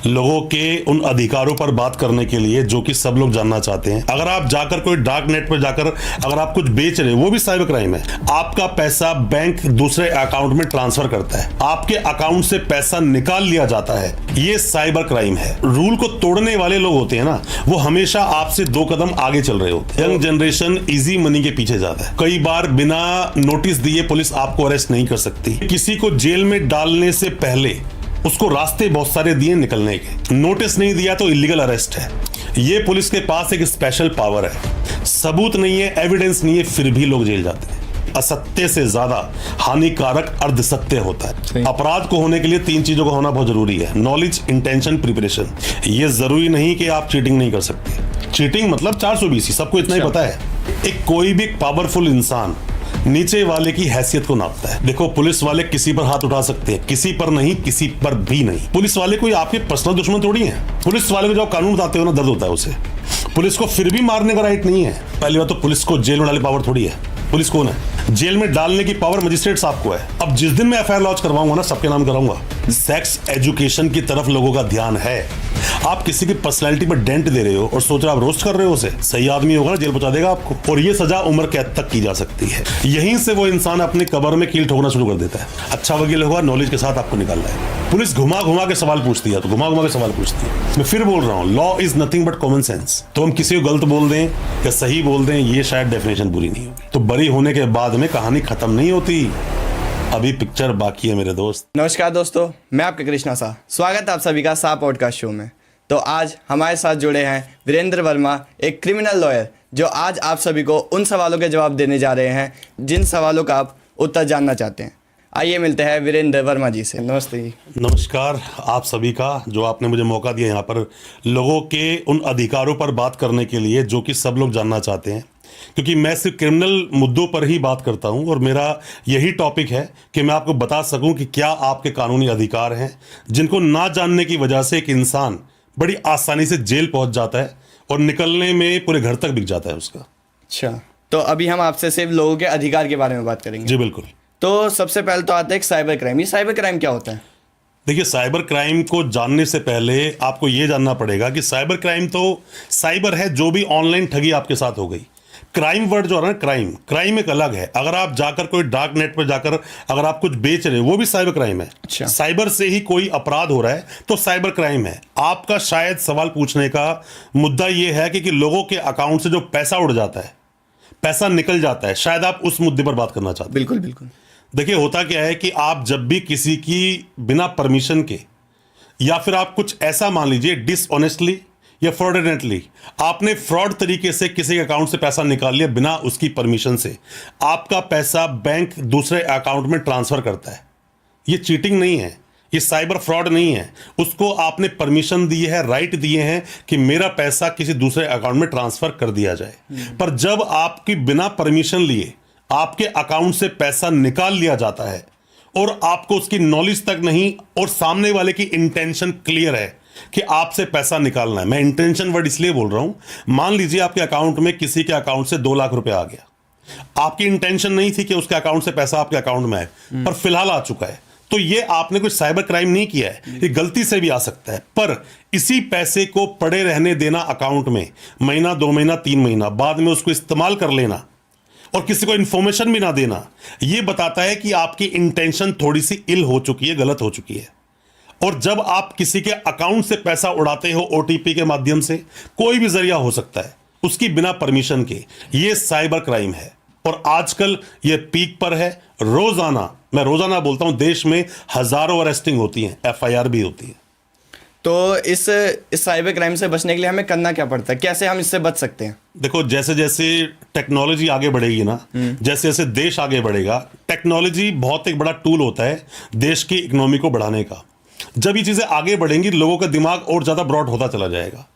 लोगों के उन अधिकारों पर बात करने के लिए जो कि सब लोग जानना चाहते हैं। अगर आप जाकर कोई डार्क नेट पर जाकर अगर आप कुछ बेच रहे हो, वो भी साइबर क्राइम है। आपका पैसा बैंक दूसरे अकाउंट में ट्रांसफर करता है, आपके अकाउंट से पैसा निकाल लिया जाता है, ये साइबर क्राइम है। रूल को तोड़ने वाले लोग होते हैं ना, वो हमेशा आपसे 2 कदम आगे चल रहे होते हैं। यंग जनरेशन इजी मनी के पीछे जाता है। कई बार बिना नोटिस दिए पुलिस आपको अरेस्ट नहीं कर सकती। किसी को जेल में डालने से पहले उसको रास्ते बहुत सारे दिए निकलने के। नोटिस नहीं दिया तो इलीगल अरेस्ट है। ये पुलिस के पास एक स्पेशल पावर है। सबूत नहीं है, एविडेंस नहीं है, फिर भी लोग जेल जाते हैं। असत्य से ज्यादा हानिकारक अर्धसत्य होता है। अपराध को होने के लिए 3 चीजों का होना बहुत जरूरी है: नॉलेज, इंटेंशन, प्रिपरेशन। ये जरूरी नहीं कि आप चीटिंग नहीं कर सकते। चीटिंग मतलब 420, सबको इतना ही पता है। एक कोई भी पावरफुल इंसान नीचे वाले की हैसियत को नापता है। देखो, पुलिस वाले किसी पर हाथ उठा सकते हैं, किसी पर नहीं, किसी पर भी नहीं। पुलिस वाले कोई आपके पर्सनल दुश्मन थोड़ी है। पुलिस वाले को जब कानून बताते हो ना, दर्द होता है उसे। पुलिस को फिर भी मारने का राइट नहीं है। पहली बात तो पुलिस को जेल में डालने की पावर थोड़ी है। पुलिस कौन है? जेल में डालने की पावर मजिस्ट्रेट साहब को है। अब जिस दिन मैं एफआईआर लॉन्च करवाऊंगा ना, सबके नाम कराऊंगा। सेक्स एजुकेशन की तरफ लोगों का ध्यान है। आप किसी की पर्सनैलिटी पर डेंट दे रहे हो और सोच रहे हो आप रोस्ट कर रहे हो उसे, सही आदमी होगा ना, जेल पहुंचा देगा आपको। और ये सजा उम्र कैद तक की जा सकती है। यहीं से वो इंसान अपनी कब्र में कील ठोकना शुरू कर देता है। अच्छा वकील होगा, नॉलेज के साथ आपको निकालना है। पुलिस घुमा घुमा के सवाल पूछती है, तो घुमा घुमा के सवाल पूछती है। मैं फिर बोल रहा हूँ, law is nothing but common sense. तो हम किसी को गलत बोल दें या सही बोल दें, ये शायद डेफिनेशन बुरी नहीं होगी। तो बरी होने के बाद में कहानी खत्म नहीं होती, अभी पिक्चर बाकी है मेरे दोस्त। नमस्कार दोस्तों, मैं आपका कृष्णा शाह। स्वागत है आप सभी का शाह पॉडकास्ट शो में। तो आज हमारे साथ जुड़े हैं वीरेंद्र वर्मा, एक क्रिमिनल लॉयर, जो आज आप सभी को उन सवालों के जवाब देने जा रहे हैं जिन सवालों का आप उत्तर जानना चाहते हैं। आइए मिलते हैं वीरेंद्र वर्मा जी से। नमस्ते जी। नमस्कार आप सभी का, जो आपने मुझे मौका दिया यहाँ पर लोगों के उन अधिकारों पर बात करने के लिए जो कि सब लोग जानना चाहते हैं। क्योंकि मैं सिर्फ क्रिमिनल मुद्दों पर ही बात करता हूं और मेरा यही टॉपिक है कि मैं आपको बता सकूं कि क्या आपके कानूनी अधिकार हैं, जिनको ना जानने की वजह से एक इंसान बड़ी आसानी से जेल पहुंच जाता है और निकलने में पूरे घर तक बिक जाता है उसका। अच्छा, तो अभी हम आपसे सिर्फ लोगों के अधिकार के बारे में बात करेंगे। जी बिल्कुल। तो सबसे पहले तो आता है साइबर क्राइम। ये साइबर क्राइम क्या होता है? देखिए, साइबर क्राइम को जानने से पहले आपको यह जानना पड़ेगा कि साइबर क्राइम तो साइबर है, जो भी ऑनलाइन ठगी आपके साथ हो गई। क्राइम वर्ड जो है ना, क्राइम एक अलग है। अगर आप जाकर कोई डार्क नेट पर जाकर अगर आप कुछ बेच रहे हो, वो भी साइबर क्राइम है। अच्छा। साइबर से ही कोई अपराध हो रहा है तो साइबर क्राइम है। आपका शायद सवाल पूछने का मुद्दा ये है कि लोगों के अकाउंट से जो पैसा उड़ जाता है, पैसा निकल जाता है, शायद आप उस मुद्दे पर बात करना चाहते हैं। बिल्कुल बिल्कुल। देखिए, होता क्या है कि आप जब भी किसी की बिना परमिशन के, या फिर आप कुछ ऐसा मान लीजिए डिसऑनेस्टली या फ्रॉडनेटली आपने फ्रॉड तरीके से किसी के अकाउंट से पैसा निकाल लिया बिना उसकी परमिशन से, आपका पैसा बैंक दूसरे अकाउंट में ट्रांसफर करता है। ये चीटिंग नहीं है, ये साइबर फ्रॉड नहीं है। उसको आपने परमिशन दी है, राइट दिए हैं कि मेरा पैसा किसी दूसरे अकाउंट में ट्रांसफर कर दिया जाए। पर जब आपकी बिना परमिशन लिए आपके अकाउंट से पैसा निकाल लिया जाता है और आपको उसकी नॉलेज तक नहीं, और सामने वाले की इंटेंशन क्लियर है कि आपसे पैसा निकालना है। मैं इंटेंशन वर्ड इसलिए बोल रहा हूं, मान लीजिए आपके अकाउंट में किसी के अकाउंट से 2 लाख रुपए आ गया। आपकी इंटेंशन नहीं थी कि उसके अकाउंट से पैसा आपके अकाउंट में आए, पर फिलहाल आ चुका है। तो ये आपने कोई साइबर क्राइम नहीं किया है, ये गलती से भी आ सकता है। पर इसी पैसे को पड़े रहने देना अकाउंट में महीना, 2 महीना, 3 महीना, बाद में उसको इस्तेमाल कर लेना और किसी को इंफॉर्मेशन भी ना देना, यह बताता है कि आपकी इंटेंशन थोड़ी सी इल हो चुकी है, गलत हो चुकी है। और जब आप किसी के अकाउंट से पैसा उड़ाते हो ओटीपी के माध्यम से, कोई भी जरिया हो सकता है, उसकी बिना परमिशन के, यह साइबर क्राइम है। और आजकल यह पीक पर है। रोजाना, मैं रोजाना बोलता हूं, देश में हजारों अरेस्टिंग होती हैं, एफआईआर भी होती है। तो इस साइबर क्राइम से बचने के लिए हमें करना क्या पड़ता है? कैसे हम इससे बच सकते हैं? देखो, जैसे जैसे टेक्नोलॉजी आगे बढ़ेगी ना, जैसे जैसे देश आगे बढ़ेगा, टेक्नोलॉजी बहुत एक बड़ा टूल होता है देश की इकोनॉमी को बढ़ाने का। जब ये चीजें आगे बढ़ेंगी, लोगों का दिमाग और ज्यादा ब्रॉड होता चला जाएगा।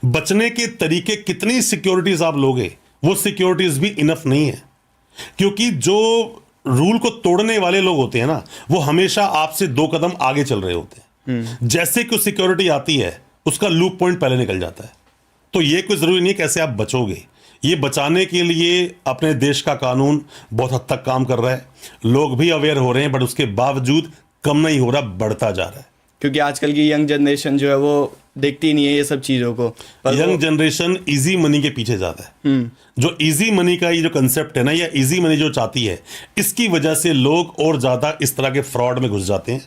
बचने के तरीके, कितनी सिक्योरिटीज आप लोगे, वो सिक्योरिटीज भी इनफ नहीं है। क्योंकि जो रूल को तोड़ने वाले लोग होते हैं ना, वो हमेशा आपसे 2 कदम आगे चल रहे होते हैं। जैसे कि सिक्योरिटी आती है, उसका लूप पॉइंट पहले निकल जाता है। तो ये कोई जरूरी नहीं कैसे आप बचोगे। ये बचाने के लिए अपने देश का कानून बहुत हद तक काम कर रहा है, लोग भी अवेयर हो रहे हैं, बट उसके बावजूद कम नहीं हो रहा, बढ़ता जा रहा है। क्योंकि आजकल की यंग जनरेशन जो है वो देखती नहीं है ये सब चीज़ों को। यंग जनरेशन इजी मनी के पीछे जाता है। जो इजी मनी का ये जो कंसेप्ट है ना, या इजी मनी जो चाहती है, इसकी वजह से लोग और ज्यादा इस तरह के फ्रॉड में घुस जाते हैं।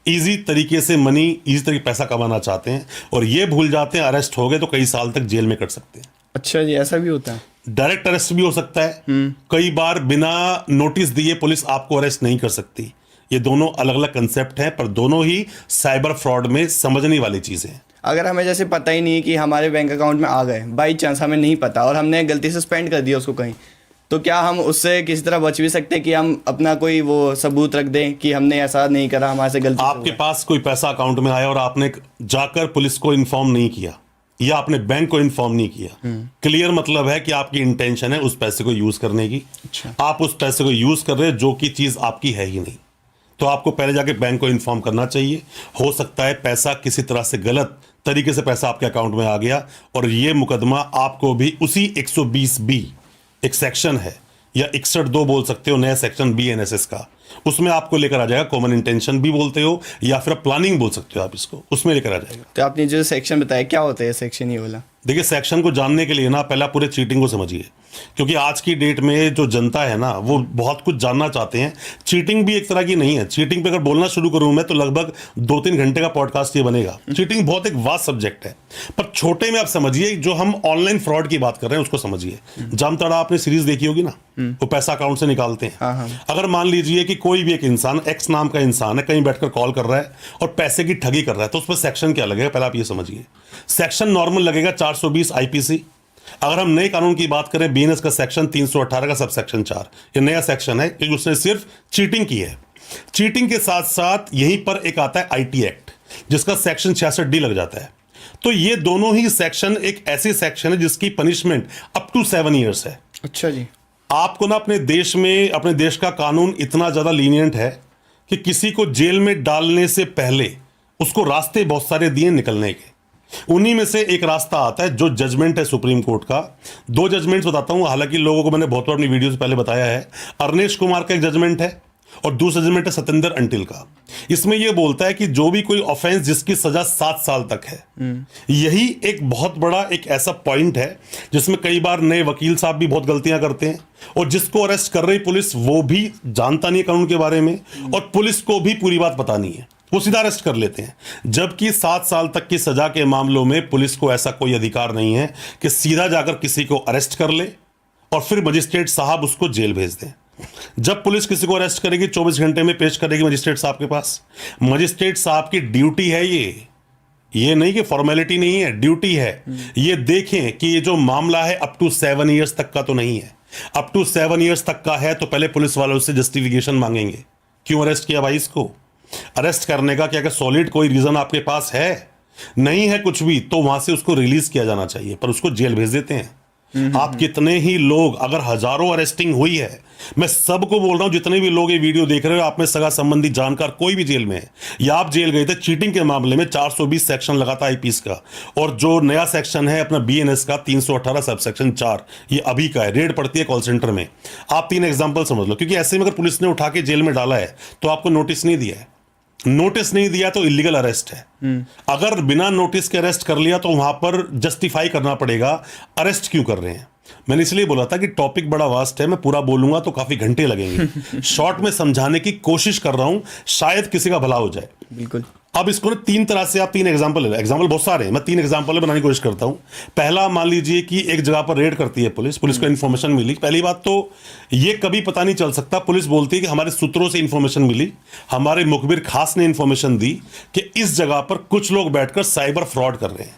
इजी तरीके से मनी, इजी तरीके पैसा कमाना चाहते हैं और ये भूल जाते हैं अरेस्ट हो गए तो कई साल तक जेल में कट सकते हैं। अच्छा जी, ऐसा भी होता है? डायरेक्ट अरेस्ट भी हो सकता है। कई बार बिना नोटिस दिए पुलिस आपको अरेस्ट नहीं कर सकती। ये दोनों अलग अलग कंसेप्ट हैं, पर दोनों ही साइबर फ्रॉड में समझने वाली चीजें हैं। अगर हमें जैसे पता ही नहीं कि हमारे बैंक अकाउंट में आ गए, बाई चांस हमें नहीं पता और हमने गलती से स्पेंड कर दिया उसको कहीं, तो क्या हम उससे किसी तरह बच भी सकते हैं कि हम अपना कोई वो सबूत रख दें कि हमने ऐसा नहीं करा, हमारे से गलती आपके पास कोई पैसा अकाउंट में आया और आपने जाकर पुलिस को इन्फॉर्म नहीं किया या आपने बैंक को इन्फॉर्म नहीं किया, क्लियर मतलब है कि आपकी इंटेंशन है उस पैसे को यूज करने की। अच्छा। आप उस पैसे को यूज कर रहे हैं जो कि चीज आपकी है ही नहीं, तो आपको पहले जाके बैंक को इन्फॉर्म करना चाहिए। हो सकता है पैसा किसी तरह से गलत तरीके से पैसा आपके अकाउंट में आ गया और ये मुकदमा आपको भी उसी 120B एक सेक्शन है, या 61(2) बोल सकते हो, नया सेक्शन BNSS का, उसमें आपको लेकर आ जाएगा। कॉमन इंटेंशन भी बोलते हो या फिर प्लानिंग बोल सकते हो आप इसको, उसमें लेकर आ जाएगा। तो आपने जो सेक्शन बताया क्या होता है सेक्शन, ये वाला? देखिए, सेक्शन को जानने के लिए ना पहला पूरे चीटिंग को समझिए, क्योंकि आज की डेट में जो जनता है ना वो बहुत कुछ जानना चाहते हैं। चीटिंग भी एक तरह की नहीं है। चीटिंग पे अगर बोलना शुरू करूं मैं तो लगभग 2-3 घंटे का पॉडकास्ट ये बनेगा। चीटिंग बहुत एक वास्ट सब्जेक्ट है, पर छोटे में आप समझिए, जो हम ऑनलाइन फ्रॉड की बात कर रहे हैं उसको समझिए। जामताड़ा आपने सीरीज देखी होगी ना, वो पैसा अकाउंट से निकालते हैं। हाँ। अगर मान लीजिए कि कोई भी एक इंसान, एक्स नाम का इंसान है, कहीं बैठकर कॉल कर रहा है और पैसे की ठगी कर रहा है, तो उस पर सेक्शन क्या लगेगा पहले आप ये समझिए। सेक्शन नॉर्मल लगेगा 420 IPC। अगर हम नए कानून की बात करें, BNS का सेक्शन 318 का सब सेक्शन 4, ये नया सेक्शन है क्योंकि उसने सिर्फ चीटिंग की है। चीटिंग के साथ साथ यहीं पर एक आता है IT एक्ट, जिसका सेक्शन 66D लग जाता है। तो ये दोनों ही सेक्शन एक ऐसे सेक्शन है जिसकी पनिशमेंट अप टू 7 ईयर्स है। अच्छा जी। आपको ना अपने देश में, अपने देश का कानून इतना ज्यादा लीनियंट है कि किसी को जेल में डालने से पहले उसको रास्ते बहुत सारे दिए निकलने के। उन्हीं में से एक रास्ता आता है जो जजमेंट है सुप्रीम कोर्ट का। 2 जजमेंट्स बताता हूं, हालांकि लोगों को मैंने बहुत बार अपनी वीडियो से पहले बताया है। अरनेश कुमार का एक जजमेंट है और दूसरा जजमेंट है सतेंद्र अंटिल का। इसमें यह बोलता है कि जो भी कोई ऑफेंस जिसकी सजा 7 साल तक है, यही एक बहुत बड़ा एक ऐसा पॉइंट है जिसमें कई बार नए वकील साहब भी बहुत गलतियां करते हैं और जिसको अरेस्ट कर रही पुलिस वो भी जानता नहीं है कानून के बारे में और पुलिस को भी पूरी बात पता नहीं है, वो सीधा अरेस्ट कर लेते हैं। जबकि 7 साल तक की सजा के मामलों में पुलिस को ऐसा कोई अधिकार नहीं है कि सीधा जाकर किसी को अरेस्ट कर ले और फिर मजिस्ट्रेट साहब उसको जेल भेज दें। जब पुलिस किसी को अरेस्ट करेगी 24 घंटे में पेश करेगी मजिस्ट्रेट साहब के पास। मजिस्ट्रेट साहब की ड्यूटी है ये नहीं कि फॉर्मेलिटी नहीं है, ड्यूटी है। ये देखें कि ये जो मामला है अप टू 7 ईयर्स तक का तो नहीं है। अप टू 7 ईयर्स तक का है तो पहले पुलिस वालों से जस्टिफिकेशन मांगेंगे, क्यों अरेस्ट किया भाई इसको। अरेस्ट करने का क्या सॉलिड कोई रीजन आपके पास है? नहीं है कुछ भी, तो वहां से उसको रिलीज किया जाना चाहिए, पर उसको जेल भेज देते हैं। आप कितने ही लोग, अगर हजारों अरेस्टिंग हुई है, मैं सबको बोल रहा हूं, जितने भी लोग ये वीडियो देख रहे हो, आप में सगा संबंधी जानकार कोई भी जेल में है या आप जेल गए थे चीटिंग के मामले में, 420 सेक्शन लगाता है IPC का, और जो नया सेक्शन है अपना BNS का 318 सब सेक्शन 4, ये अभी का है। रेड पड़ती है कॉल सेंटर में। आप 3 एग्जाम्पल समझ लो, क्योंकि ऐसे में अगर पुलिस ने उठा के जेल में डाला है तो आपको नोटिस नहीं दिया है। नोटिस नहीं दिया तो इलीगल अरेस्ट है। अगर बिना नोटिस के अरेस्ट कर लिया तो वहां पर जस्टिफाई करना पड़ेगा अरेस्ट क्यों कर रहे हैं। मैंने इसलिए बोला था कि टॉपिक बड़ा वास्ट है, मैं पूरा बोलूंगा तो काफी घंटे लगेंगे। शॉर्ट में समझाने की कोशिश कर रहा हूं, शायद किसी का भला हो जाए। बिल्कुल। अब इसको ना 3 तरह से आप 3 एग्जाम्पल ले लो। एग्जाम्पल बहुत सारे हैं, मैं 3 एग्जाम्पल बनाने की कोशिश करता हूं। पहला, मान लीजिए कि एक जगह पर रेड करती है पुलिस को इन्फॉर्मेशन मिली। पहली बात तो ये कभी पता नहीं चल सकता, पुलिस बोलती है कि हमारे सूत्रों से इन्फॉर्मेशन मिली, हमारे मुखबिर खास ने इन्फॉर्मेशन दी कि इस जगह पर कुछ लोग बैठकर साइबर फ्रॉड कर रहे हैं,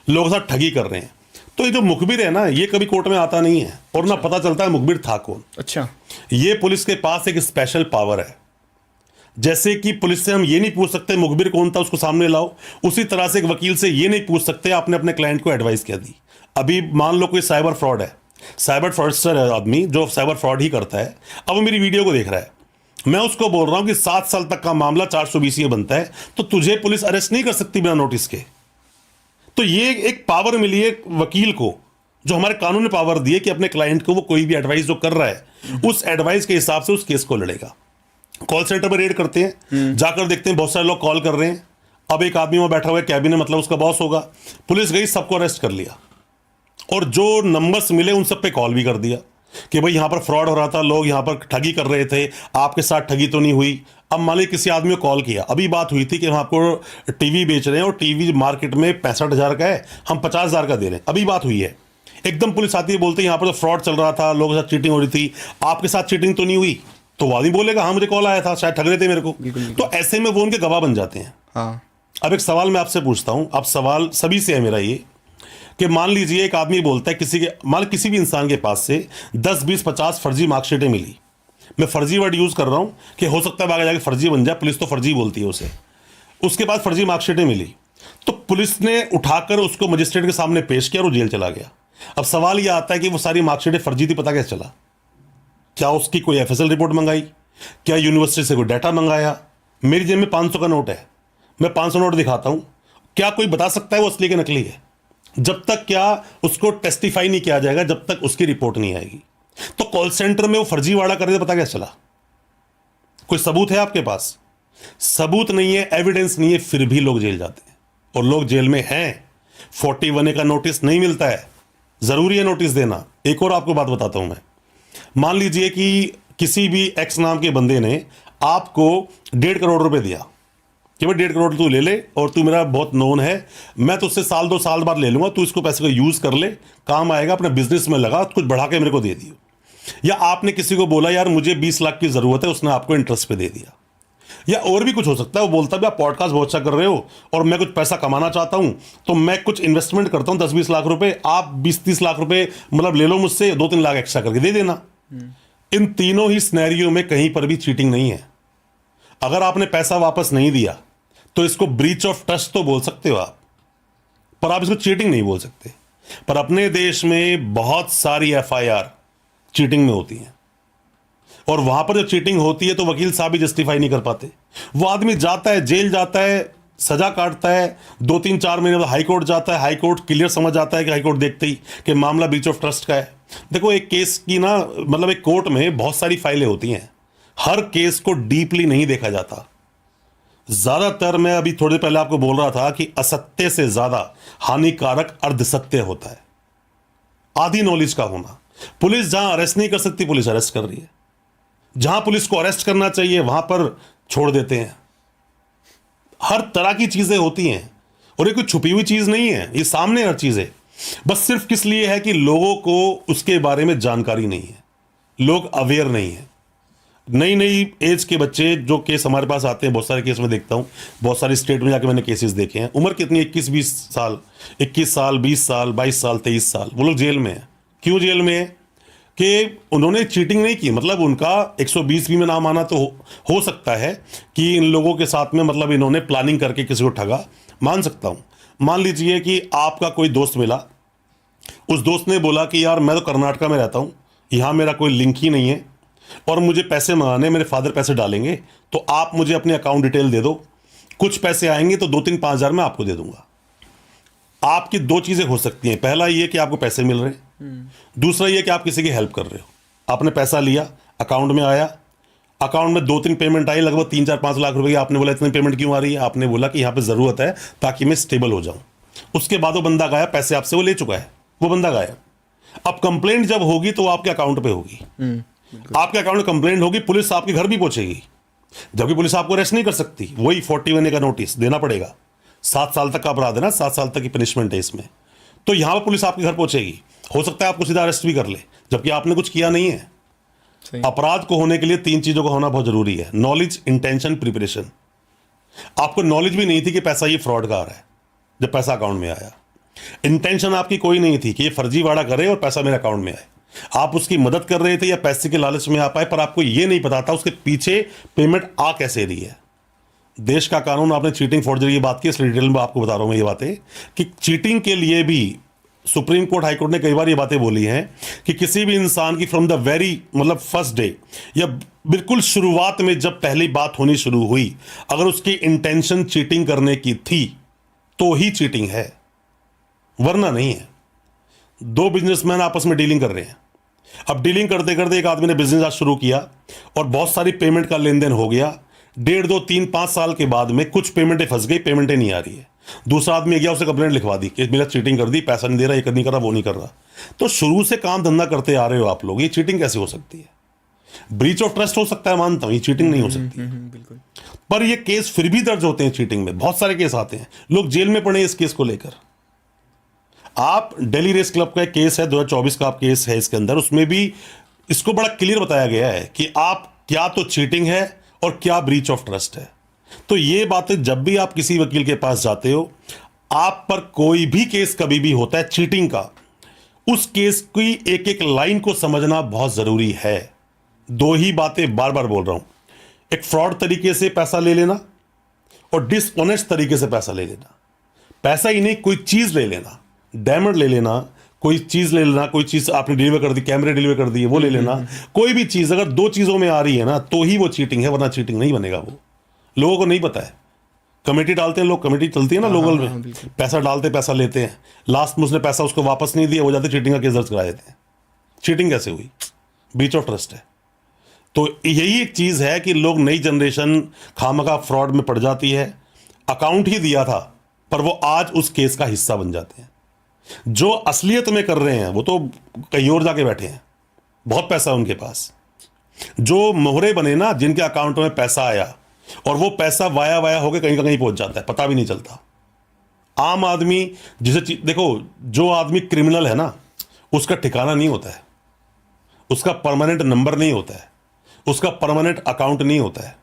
लोगों के साथ ठगी कर रहे हैं। तो ये जो मुखबिर है ना, ये कभी कोर्ट में आता नहीं है और ना पता चलता है मुखबिर था कौन। अच्छा। ये पुलिस के पास एक स्पेशल पावर है। जैसे कि पुलिस से हम ये नहीं पूछ सकते मुखबिर कौन था, उसको सामने लाओ, उसी तरह से एक वकील से ये नहीं पूछ सकते आपने अपने क्लाइंट को एडवाइस क्या दी। अभी मान लो कोई साइबर फ्रॉड है, साइबर फ्रॉडस्टर है आदमी जो साइबर फ्रॉड ही करता है, अब वो मेरी वीडियो को देख रहा है, मैं उसको बोल रहा हूं कि 7 साल तक का मामला 420 बनता है, तो तुझे पुलिस अरेस्ट नहीं कर सकती बिना नोटिस के। तो ये एक पावर मिली है वकील को, जो हमारे कानून ने पावर दी है कि अपने क्लाइंट को वो कोई भी एडवाइस जो कर रहा है उस एडवाइस के हिसाब से उस केस को लड़ेगा। कॉल सेंटर पर रेड करते हैं, जाकर देखते हैं बहुत सारे लोग कॉल कर रहे हैं, अब एक आदमी वहां बैठा हुआ है कैबिन में, मतलब उसका बॉस होगा। पुलिस गई, सबको अरेस्ट कर लिया और जो नंबर्स मिले उन सब पे कॉल भी कर दिया कि भाई यहां पर फ्रॉड हो रहा था, लोग यहां पर ठगी कर रहे थे, आपके साथ ठगी तो नहीं हुई। अब मान लीजिए किसी आदमी को कॉल किया, अभी बात हुई थी कि हम आपको टीवी बेच रहे हैं और टीवी मार्केट में 65,000 का है, हम 50,000 का दे रहे हैं, अभी बात हुई है। एकदम पुलिस आती है, बोलते हैं यहाँ पर तो फ्रॉड चल रहा था, लोगों के साथ चीटिंग हो रही थी, आपके साथ चीटिंग तो नहीं हुई। तो वो आदमी बोलेगा हाँ मुझे कॉल आया था, शायद ठग रहे थे मेरे को। तो ऐसे में वो उनके गवाह बन जाते हैं। हाँ। अब एक सवाल मैं आपसे पूछता हूं, अब सवाल सभी से है मेरा ये कि मान लीजिए एक आदमी बोलता है किसी भी इंसान के पास से 10, 20, 50 फर्जी मार्कशीटें मिली। मैं फर्जी वर्ड यूज कर रहा हूं कि हो सकता है आगे जाके फर्जी बन जाए, पुलिस तो फर्जी बोलती है उसे। उसके बाद फर्जी मार्कशीटें मिली तो पुलिस ने उठाकर उसको मजिस्ट्रेट के सामने पेश किया और वो जेल चला गया। अब सवाल यह आता है कि वो सारी मार्कशीटें फर्जी थी, पता कैसे चला? क्या उसकी कोई एफएसएल रिपोर्ट मंगाई? क्या यूनिवर्सिटी से कोई डाटा मंगाया? मेरी जेब में 500 का नोट है, मैं 500 नोट दिखाता हूं, क्या कोई बता सकता है वो असली के नकली है? जब तक क्या उसको टेस्टिफाई नहीं किया जाएगा, जब तक उसकी रिपोर्ट नहीं आएगी। तो कॉल सेंटर में वो फर्जीवाड़ा कर रहे थे, पता कैसे चला? कोई सबूत है आपके पास? सबूत नहीं है, एविडेंस नहीं है, फिर भी लोग जेल जाते हैं और लोग जेल में हैं। 41A का नोटिस नहीं मिलता है, जरूरी है नोटिस देना। एक और आपको बात बताता हूं मैं, मान लीजिए कि किसी भी एक्स नाम के बंदे ने आपको 1.5 करोड़ रुपए दिया कि भाई 1.5 करोड़ तू ले ले और तू मेरा बहुत नोन है, मैं तुझसे साल 2 साल बाद ले लूंगा, तू इसको पैसे को यूज कर ले, काम आएगा, अपने बिजनेस में लगा, कुछ बढ़ा के मेरे को दे दियो। या आपने किसी को बोला यार मुझे 20 लाख की जरूरत है, उसने आपको इंटरेस्ट पे दे दिया। या और भी कुछ हो सकता है, वो बोलता है आप पॉडकास्ट बहुत अच्छा कर रहे हो और मैं कुछ पैसा कमाना चाहता हूं, तो मैं कुछ इन्वेस्टमेंट करता हूं 10-20 लाख रुपए, आप 20-30 लाख रुपए मतलब ले लो मुझसे, 2-3 लाख एक्स्ट्रा करके दे देना। इन तीनों ही सिनेरियो में कहीं पर भी चीटिंग नहीं है। अगर आपने पैसा वापस नहीं दिया तो इसको ब्रीच ऑफ ट्रस्ट तो बोल सकते हो आप, पर आप इसको चीटिंग नहीं बोल सकते। पर अपने देश में बहुत सारी एफआईआर चीटिंग में होती हैं और वहां पर जब चीटिंग होती है तो वकील साहब भी जस्टिफाई नहीं कर पाते। वो आदमी जाता है, जेल जाता है, सजा काटता है, 2-3-4 महीने बाद हाई कोर्ट जाता है, हाई कोर्ट क्लियर समझ आता है कि हाई कोर्ट देखते ही कि मामला ब्रीच ऑफ ट्रस्ट का है। देखो एक केस की ना मतलब एक कोर्ट में बहुत सारी फाइलें होती हैं, हर केस को डीपली नहीं देखा जाता। ज्यादातर मैं अभी थोड़ी पहले आपको बोल रहा था कि असत्य से ज्यादा हानिकारक अर्धसत्य होता है, आधी नॉलेज का होना। पुलिस जहां अरेस्ट नहीं कर सकती, पुलिस अरेस्ट कर रही है, जहां पुलिस को अरेस्ट करना चाहिए वहां पर छोड़ देते हैं। हर तरह की चीजें होती हैं और ये कोई छुपी हुई चीज नहीं है, ये सामने हर चीज है। बस सिर्फ किस लिए है कि लोगों को उसके बारे में जानकारी नहीं है, लोग अवेयर नहीं है। नई नई एज के बच्चे जो केस हमारे पास आते हैं, बहुत सारे केस में देखता हूं, बहुत सारी स्टेट में जाके मैंने केसेस देखे हैं, उम्र कितनी 21-20 साल, 21 साल, 20 साल, 22 साल, 23 साल, वो लोग जेल में है। क्यों जेल में है? कि उन्होंने चीटिंग नहीं की, मतलब उनका 120 में नाम आना तो हो सकता है कि इन लोगों के साथ में मतलब इन्होंने प्लानिंग करके किसी को ठगा, मान सकता हूं। मान लीजिए कि आपका कोई दोस्त मिला, उस दोस्त ने बोला कि यार मैं तो कर्नाटका में रहता हूं, यहां मेरा कोई लिंक ही नहीं है और मुझे पैसे मंगाने, मेरे फादर पैसे डालेंगे, तो आप मुझे अपने अकाउंट डिटेल दे दो, कुछ पैसे आएंगे तो 2-3-5 हज़ार मैं आपको दे दूंगा। आपकी 2 चीजें हो सकती हैं, पहला ये कि आपको पैसे मिल रहे हैं, दूसरा ये कि आप किसी की हेल्प कर रहे हो। आपने पैसा लिया, अकाउंट में आया, अकाउंट में 2-3 पेमेंट आई, लगभग 3-4-5 लाख रुपए की। आपने बोला इतनी पेमेंट क्यों आ रही है? आपने बोला कि यहाँ पे जरूरत है ताकि मैं स्टेबल हो जाऊं। उसके बाद वो बंदा गायब, पैसे आपसे वो ले चुका है, वो बंदा गायब। अब कंप्लेंट जब होगी तो वो आपके अकाउंट पे होगी, आपके अकाउंट में कंप्लेंट होगी, पुलिस आपके घर भी पहुंचेगी, जबकि पुलिस आपको अरेस्ट नहीं कर सकती। वही 41A का नोटिस देना पड़ेगा, 7 साल तक का अपराध है ना, 7 साल तक की पनिशमेंट है इसमें। तो यहां पर पुलिस आपके घर पहुंचेगी, हो सकता है आपको सीधा अरेस्ट भी कर ले, जबकि आपने कुछ किया नहीं है। अपराध को होने के लिए 3 चीजों का होना बहुत जरूरी है, नॉलेज, इंटेंशन, प्रिपरेशन। आपको नॉलेज भी नहीं थी कि पैसा ये फ्रॉड का आ रहा है जब पैसा अकाउंट में आया। इंटेंशन आपकी कोई नहीं थी कि ये फर्जीवाड़ा करे और पैसा मेरे अकाउंट में आए। आप उसकी मदद कर रहे थे या पैसे के लालच में आ पाए, पर आपको ये नहीं पता था उसके पीछे पेमेंट आ कैसे रही है। देश का कानून, आपने चीटिंग फॉर्जरी की बात की, इसलिए डिटेल में आपको बता रहा हूं मैं ये बातें कि चीटिंग के लिए भी सुप्रीम कोर्ट, हाई कोर्ट ने कई बार ये बातें बोली हैं कि किसी भी इंसान की फ्रॉम द वेरी मतलब फर्स्ट डे या बिल्कुल शुरुआत में जब पहली बात होनी शुरू हुई, अगर उसकी इंटेंशन चीटिंग करने की थी तो ही चीटिंग है, वरना नहीं है। 2 बिजनेसमैन आपस में डीलिंग कर रहे हैं, अब डीलिंग करते करते एक आदमी ने बिजनेस आज शुरू किया और बहुत सारी पेमेंट का लेन देन हो गया, 1.5, 2, 3, 5 साल के बाद में कुछ पेमेंटें फंस गई, पेमेंटें नहीं आ रही है, दूसरा आदमी गया, उसे कंप्लेंट लिखवा दी कि मेरा चीटिंग कर दी, पैसा नहीं दे रहा, ये नहीं कर रहा, वो नहीं कर रहा। तो शुरू से काम धंधा करते आ रहे हो आप लोग, ये चीटिंग कैसे हो सकती है? ब्रीच ऑफ ट्रस्ट हो सकता है, मानता हूं, ये चीटिंग नहीं हो सकती। बिल्कुल। पर ये केस फिर भी दर्ज होते हैं चीटिंग में, बहुत सारे केस आते हैं, लोग जेल में पड़े इस केस को लेकर। आप दिल्ली रेस क्लब का एक केस है, 2024 का आप केस है इसके अंदर, उसमें भी इसको बड़ा क्लियर बताया गया है कि आप क्या तो चीटिंग है और क्या ब्रीच ऑफ ट्रस्ट है। तो ये बातें जब भी आप किसी वकील के पास जाते हो, आप पर कोई भी केस कभी भी होता है चीटिंग का, उस केस की एक एक लाइन को समझना बहुत जरूरी है। दो ही बातें बार बार बोल रहा हूं, एक फ्रॉड तरीके से पैसा ले लेना और डिसऑनेस्ट तरीके से पैसा ले लेना। पैसा ही नहीं, कोई चीज ले लेना, डायमंड ले लेना, कोई चीज ले लेना, कोई चीज आपने डिलीवर कर दी, कैमरे डिलीवर कर दिए, वो ले लेना। कोई भी चीज अगर दो चीजों में आ रही है ना, तो ही वो चीटिंग है, वरना चीटिंग नहीं बनेगा। वो लोगों को नहीं पता है। कमेटी डालते हैं लोग, कमेटी चलती है ना लोकल में, पैसा डालते, पैसा लेते हैं, लास्ट में उसने पैसा उसको वापस नहीं दिया, हो जाते चीटिंग का केस दर्ज करा देते हैं। चीटिंग कैसे हुई? ब्रीच ऑफ ट्रस्ट है। तो यही एक चीज है कि लोग, नई जनरेशन खामखा फ्रॉड में पड़ जाती है। अकाउंट ही दिया था पर वो आज उस केस का हिस्सा बन जाते हैं। जो असलियत में कर रहे हैं वो तो कहीं और जाके बैठे हैं, बहुत पैसा है उनके पास। जो मोहरे बने ना, जिनके अकाउंट में पैसा आया और वो पैसा वाया वाया होकर कहीं का कहीं पहुंच जाता है, पता भी नहीं चलता। आम आदमी जिसे देखो, जो आदमी क्रिमिनल है ना, उसका ठिकाना नहीं होता है, उसका परमानेंट नंबर नहीं होता है, उसका परमानेंट अकाउंट नहीं होता है।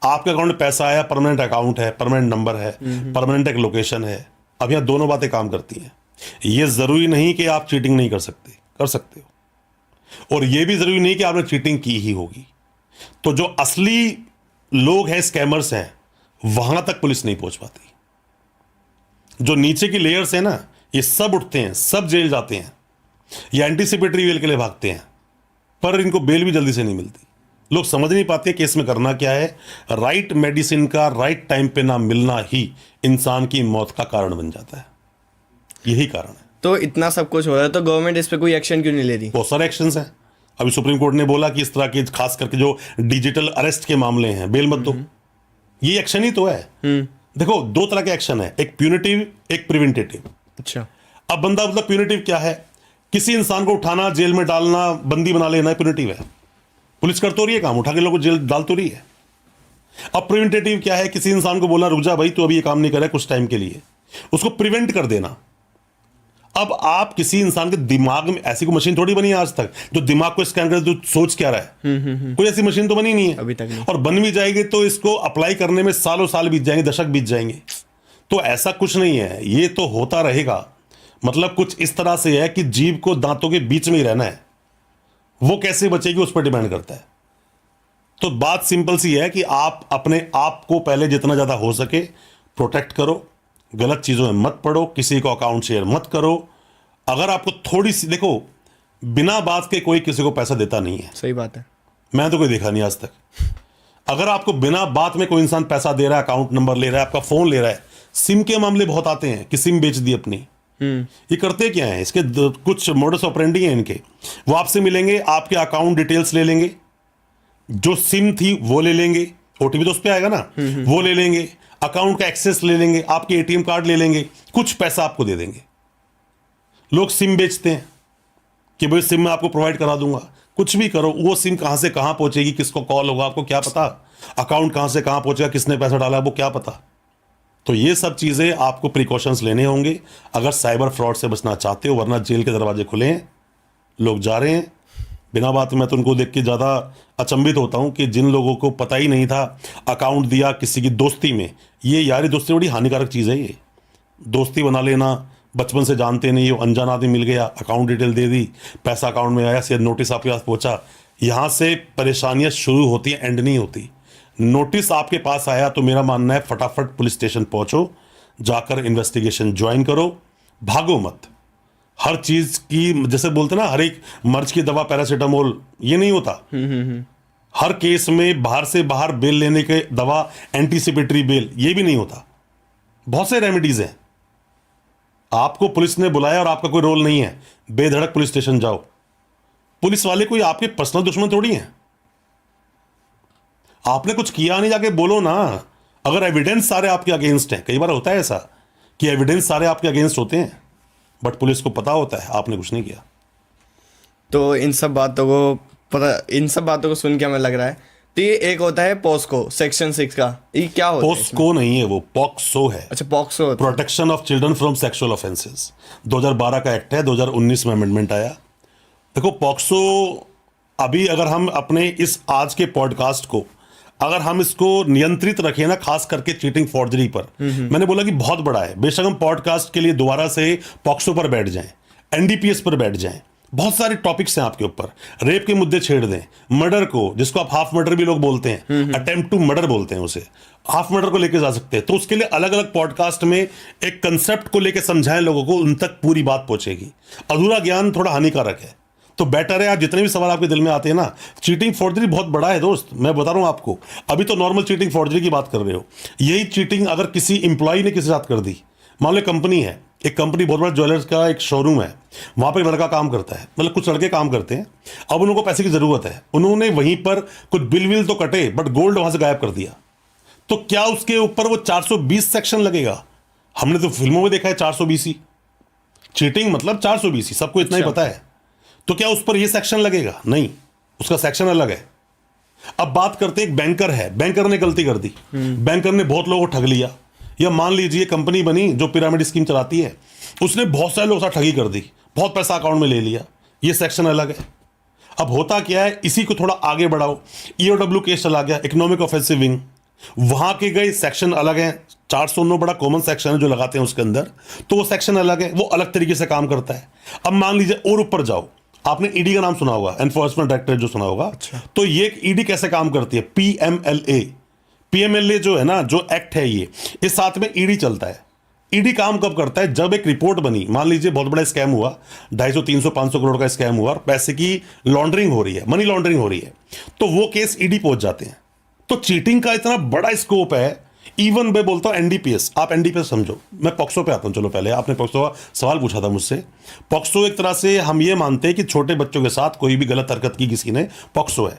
आपके अकाउंट में पैसा आया, परमानेंट अकाउंट है, परमानेंट नंबर है, परमानेंट एक लोकेशन है। अब यहां दोनों बातें काम करती हैं। यह जरूरी नहीं कि आप चीटिंग नहीं कर सकते, कर सकते हो, और यह भी जरूरी नहीं कि आपने चीटिंग की ही होगी। तो जो असली लोग हैं, स्कैमर्स हैं, वहां तक पुलिस नहीं पहुंच पाती। जो नीचे की लेयर्स हैं ना, ये सब उठते हैं, सब जेल जाते हैं, ये एंटीसिपेटरी बेल के लिए भागते हैं, पर इनको बेल भी जल्दी से नहीं मिलती। लोग समझ नहीं पाते कि इसमें करना क्या है। राइट मेडिसिन का राइट टाइम पे ना मिलना ही इंसान की मौत का कारण बन जाता है। यही कारण है। तो इतना सब कुछ हो रहा है तो गवर्नमेंट इस पे कोई एक्शन क्यों नहीं ले रही? बहुत सारे एक्शंस हैं। अभी सुप्रीम कोर्ट ने बोला कि इस तरह के, खास करके जो डिजिटल अरेस्ट के मामले हैं, बेल मत दो। ये एक्शन ही तो है। देखो, दो तरह के एक्शन है, एक प्यूनिटिव, एक प्रिवेंटेटिव। अच्छा। अब बंदा, मतलब प्यूनिटिव क्या है? किसी इंसान को उठाना, जेल में डालना, बंदी बना लेना, प्यूनिटिव है। पुलिस कर तो रही है काम, उठा के लोगों को जेल डाल तो रही है। अब प्रिवेंटेटिव क्या है? किसी इंसान को बोलना, रुक जा भाई, तो अभी ये काम नहीं कर रहा है, कुछ टाइम के लिए, उसको प्रिवेंट कर देना। अब आप किसी इंसान के दिमाग में, ऐसी कोई मशीन थोड़ी बनी है आज तक जो दिमाग को स्कैन करे तो सोच क्या रहा है। कोई ऐसी मशीन तो बनी नहीं है अभी तक नहीं। और बन भी जाएगी तो इसको अप्लाई करने में सालों साल बीत जाएंगे, दशक बीत जाएंगे। तो ऐसा कुछ नहीं है, ये तो होता रहेगा। मतलब कुछ इस तरह से है कि जीभ को दांतों के बीच में ही रहना है, वो कैसे बचेगी उस पर डिपेंड करता है। तो बात सिंपल सी है कि आप अपने आप को पहले जितना ज्यादा हो सके प्रोटेक्ट करो, गलत चीजों में मत पड़ो, किसी को अकाउंट शेयर मत करो। अगर आपको थोड़ी सी, देखो, बिना बात के कोई किसी को पैसा देता नहीं है। सही बात है। मैं तो कोई देखा नहीं आज तक। अगर आपको बिना बात में कोई इंसान पैसा दे रहा है, अकाउंट नंबर ले रहा है, आपका फोन ले रहा है, सिम के मामले बहुत आते हैं कि सिम बेच दी अपनी। ये करते क्या है? इसके कुछ मोडस ऑपरेंडी है इनके। वो आपसे मिलेंगे, आपके अकाउंट डिटेल्स ले लेंगे, जो सिम थी वो ले लेंगे, ओटीपी तो उस पर आएगा ना, वो ले लेंगे, अकाउंट का एक्सेस ले लेंगे, आपके एटीएम कार्ड ले लेंगे, कुछ पैसा आपको दे देंगे। लोग सिम बेचते हैं कि भाई सिम मैं आपको प्रोवाइड करा दूंगा। कुछ भी करो, वो सिम कहां से कहां पहुंचेगी, किसको कॉल होगा, आपको क्या पता? अकाउंट कहां से कहां पहुंचेगा, किसने पैसा डाला, वो क्या पता? तो ये सब चीजें आपको प्रिकॉशंस लेने होंगे अगर साइबर फ्रॉड से बचना चाहते हो, वरना जेल के दरवाजे खुले हैं, लोग जा रहे हैं बिना बात। मैं तो उनको देख के ज़्यादा अचंभित होता हूं कि जिन लोगों को पता ही नहीं था, अकाउंट दिया किसी की दोस्ती में। ये यारी दोस्ती बड़ी हानिकारक चीज़ है। ये दोस्ती बना लेना, बचपन से जानते नहीं हो, अनजान आदमी मिल गया, अकाउंट डिटेल दे दी, पैसा अकाउंट में आया, सीधा नोटिस आपके पास पहुंचा। यहाँ से परेशानियाँ शुरू होती हैं, एंड नहीं होती। नोटिस आपके पास आया तो मेरा मानना है फटाफट पुलिस स्टेशन पहुंचो, जाकर इन्वेस्टिगेशन ज्वाइन करो, भागो मत। हर चीज की, जैसे बोलते ना, हर एक मर्ज की दवा पैरासीटामोल, ये नहीं होता। हर केस में बाहर से बाहर बेल लेने के दवा एंटीसिपेटरी बेल, ये भी नहीं होता। बहुत से रेमेडीज हैं। आपको पुलिस ने बुलाया और आपका कोई रोल नहीं है, बेधड़क पुलिस स्टेशन जाओ। पुलिस वाले कोई आपके पर्सनल दुश्मन थोड़ी हैं। आपने कुछ किया नहीं, जाके बोलो ना। अगर एविडेंस सारे आपके अगेंस्ट हैं, कई बार होता है ऐसा कि एविडेंस सारे आपके अगेंस्ट होते हैं, बट पुलिस को पता होता है आपने कुछ नहीं किया। तो इन सब बातों को सुन के हमें लग रहा है, तो ये एक होता है पॉस्को सेक्शन 6 का, ये क्या होता है? पोस्को नहीं है, वो पॉक्सो है। अच्छा, पॉक्सो होता है। Protection of children from sexual offences, 2012 का एक्ट है, 2019 में अमेंडमेंट आया। देखो पॉक्सो, अभी अगर हम अपने इस आज के पॉडकास्ट को अगर हम इसको नियंत्रित रखें ना, खास करके चीटिंग फॉर्जरी पर, मैंने बोला कि बहुत बड़ा है। बेशक हम पॉडकास्ट के लिए दोबारा से पॉक्सो पर बैठ जाएं, एनडीपीएस पर बैठ जाएं, बहुत सारे टॉपिक्स हैं आपके ऊपर, रेप के मुद्दे छेड़ दें, मर्डर को, जिसको आप हाफ मर्डर भी लोग बोलते हैं, अटेम्प्ट टू मर्डर बोलते हैं उसे, हाफ मर्डर को लेके जा सकते हैं। तो उसके लिए अलग अलग पॉडकास्ट में एक कंसेप्ट को लेके समझाएं लोगों को, उन तक पूरी बात पहुंचेगी। अधूरा ज्ञान थोड़ा हानिकारक है, तो बेटर है आप जितने भी सवाल आपके दिल में आते हैं ना, चीटिंग फॉर्जरी बहुत बड़ा है दोस्त, मैं बता रहा हूं आपको। अभी तो नॉर्मल चीटिंग फॉर्जरी की बात कर रहे हो, यही चीटिंग अगर किसी इंप्लॉय ने किसी साथ कर दी, मान लो कंपनी है, एक कंपनी बहुत बड़ा ज्वेलर्स का एक शोरूम है, वहां पर एक लड़का काम करता है, मतलब कुछ लड़के काम करते हैं, अब उनको पैसे की जरूरत है, उन्होंने वहीं पर कुछ बिल विल तो कटे बट गोल्ड वहां से गायब कर दिया, तो क्या उसके ऊपर वो 420 सेक्शन लगेगा? हमने तो फिल्मों में देखा है 420, चीटिंग मतलब 420, सबको इतना ही पता है। तो क्या उस पर ये सेक्शन लगेगा? नहीं, उसका सेक्शन अलग है। अब बात करते हैं, एक बैंकर है, बैंकर ने गलती कर दी, बैंकर ने बहुत लोगों को ठग लिया, या मान लीजिए कंपनी बनी जो पिरामिड स्कीम चलाती है, उसने बहुत सारे लोगों से ठगी कर दी, बहुत पैसा अकाउंट में ले लिया, ये सेक्शन अलग है। अब होता क्या है, इसी को थोड़ा आगे बढ़ाओ, ईओडब्ल्यू केस चला गया, इकोनॉमिक ऑफेंसिव विंग, वहां के गए सेक्शन अलग है, 409 बड़ा कॉमन सेक्शन है जो लगाते हैं उसके अंदर, तो वो सेक्शन अलग है, वो अलग तरीके से काम करता है। अब मान लीजिए और ऊपर जाओ, आपने ईडी का नाम सुना होगा, एनफोर्समेंट डायरेक्टरेट जो सुना होगा। अच्छा। तो ये ईडी कैसे काम करती है? पीएमएलए, पीएमएलए जो है ना, जो एक्ट है ये, इस साथ में ईडी चलता है। ईडी काम कब करता है? जब एक रिपोर्ट बनी, मान लीजिए बहुत बड़ा स्कैम हुआ, 250, 300, 500 करोड़ का स्कैम हुआ और पैसे की लॉन्ड्रिंग हो रही है, मनी लॉन्ड्रिंग हो रही है, तो वो केस ईडी पहुंच जाते हैं। तो चीटिंग का इतना बड़ा स्कोप है, इवन मैं बोलता हूं एनडीपीएस, आप एनडीपीएस समझो, मैं पॉक्सो पे आता हूं। चलो पहले आपने पॉक्सो का सवाल पूछा था मुझसे। पॉक्सो एक तरह से हम ये मानते हैं कि छोटे बच्चों के साथ कोई भी गलत हरकत की किसी ने, पॉक्सो है।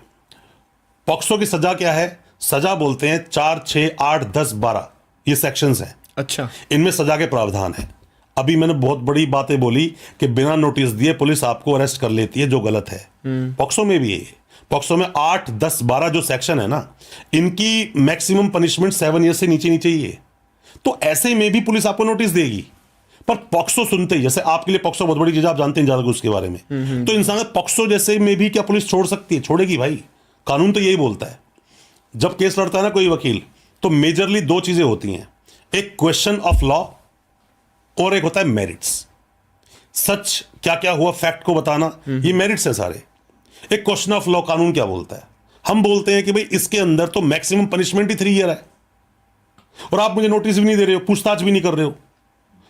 पॉक्सो की सजा क्या है? सजा बोलते हैं 4, 6, 8, 10, 12 ये सेक्शंस हैं। अच्छा, इनमें सजा के प्रावधान है। अभी मैंने बहुत बड़ी बातें बोली कि बिना नोटिस दिए पुलिस आपको अरेस्ट कर लेती है, जो गलत है। पॉक्सो में भी है, पॉक्सो में 8, 10, 12 जो सेक्शन है ना, इनकी मैक्सिमम पनिशमेंट 7 ईयर से नीचे नीचे ही है। तो ऐसे में भी पुलिस आपको नोटिस देगी। पर पॉक्सो सुनते ही, जैसे आपके लिए पॉक्सो बहुत बड़ी चीज, आप जानते हैं ज्यादा कुछ उसके बारे में, तो इंसान पॉक्सो जैसे में भी क्या पुलिस छोड़ सकती है? छोड़ेगी भाई, कानून तो यही बोलता है। जब केस लड़ता है ना कोई वकील, तो मेजरली 2 चीजें होती हैं, एक क्वेश्चन ऑफ लॉ और एक होता है मेरिट्स। सच क्या क्या हुआ, फैक्ट को बताना, ये मेरिट्स है सारे। एक क्वेश्चन ऑफ लॉ, कानून क्या बोलता है? हम बोलते हैं कि भाई इसके अंदर तो मैक्सिमम पनिशमेंट ही 3 ईयर है, और आप मुझे नोटिस भी नहीं दे रहे हो, पूछताछ भी नहीं कर रहे हो,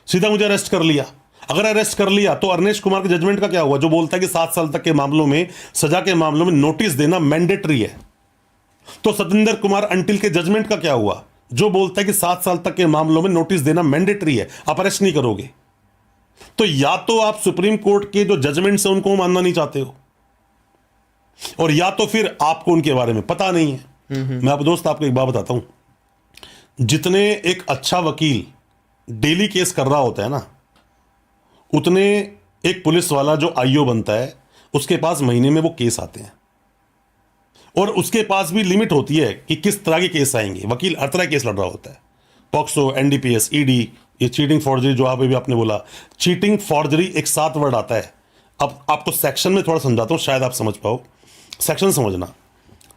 सीधा मुझे अरेस्ट कर लिया। अगर अरेस्ट कर लिया तो अरनेश कुमार के जजमेंट का क्या हुआ, जो बोलता है कि 7 साल तक के मामलों में, सजा के मामलों में नोटिस देना मैंडेटरी है। तो सतेंद्र कुमार अंटिल के जजमेंट का क्या हुआ, जो बोलता है कि 7 साल तक के मामलों में नोटिस देना मैंडेटरी है, आप अरेस्ट नहीं करोगे। तो या तो आप सुप्रीम कोर्ट के जो जजमेंट्स हैं उनको मानना नहीं चाहते हो, और या तो फिर आपको उनके बारे में पता नहीं है। मैं आप दोस्त आपको एक बात बताता हूं, जितने एक अच्छा वकील डेली केस कर रहा होता है ना, उतने एक पुलिस वाला जो आईओ बनता है उसके पास महीने में वो केस आते हैं, और उसके पास भी लिमिट होती है कि किस तरह के केस आएंगे। वकील हर तरह केस लड़ रहा होता है, पॉक्सो, एनडीपीएस, ईडी, ये चीटिंग फॉर्जरी जो आप अभी आपने बोला, चीटिंग फॉर्जरी एक 7 वर्ड आता है। अब आपको सेक्शन में थोड़ा समझाता हूं, शायद आप समझ पाओ। सेक्शन समझना,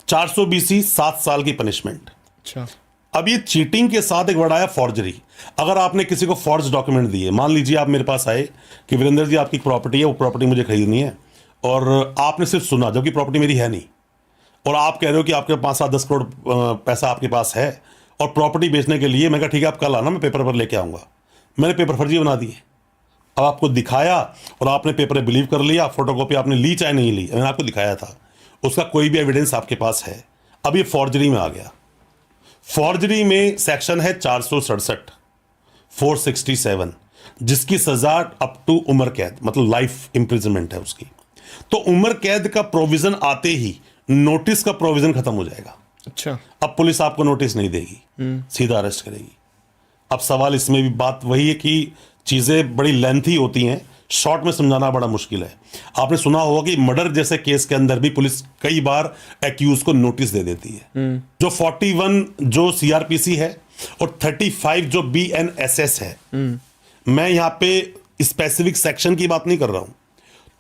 420 7 साल की पनिशमेंट। अच्छा, अब ये चीटिंग के साथ एक वर्ड आया फॉर्जरी। अगर आपने किसी को फॉर्ज डॉक्यूमेंट दिए, मान लीजिए आप मेरे पास आए कि वीरेंद्र जी आपकी प्रॉपर्टी है, वो प्रॉपर्टी मुझे खरीदनी है, और आपने सिर्फ सुना, जबकि प्रॉपर्टी मेरी है नहीं, और आप कह रहे हो कि आपके 5, 7, 10 करोड़ पैसा आपके पास है और प्रॉपर्टी बेचने के लिए। मैं कहा ठीक है, आप कल आना, मैं पेपर पर लेके आऊँगा। मैंने पेपर फर्जी बना दिए, अब आपको दिखाया और आपने पेपर बिलीव कर लिया, फोटोकॉपी आपने ली चाहे नहीं ली, मैंने आपको दिखाया था, उसका कोई भी एविडेंस आपके पास है। अब ये फॉर्जरी में आ गया। फॉर्जरी में सेक्शन है 467, 467, जिसकी सजा अप टू उम्र कैद, मतलब लाइफ इंप्रिजनमेंट है उसकी। तो उम्र कैद का प्रोविजन आते ही नोटिस का प्रोविजन खत्म हो जाएगा। अच्छा। अब पुलिस आपको नोटिस नहीं देगी, सीधा अरेस्ट करेगी। अब सवाल इसमें भी बात वही है कि चीजें बड़ी लेंथी होती हैं, शॉर्ट में समझाना बड़ा मुश्किल है। आपने सुना होगा कि मर्डर जैसे केस के अंदर भी पुलिस कई बार एक्यूज को नोटिस दे देती है। जो 41 जो सीआरपीसी है और 35 जो बीएनएसएस है, मैं यहाँ पे स्पेसिफिक सेक्शन की बात नहीं कर रहा हूं।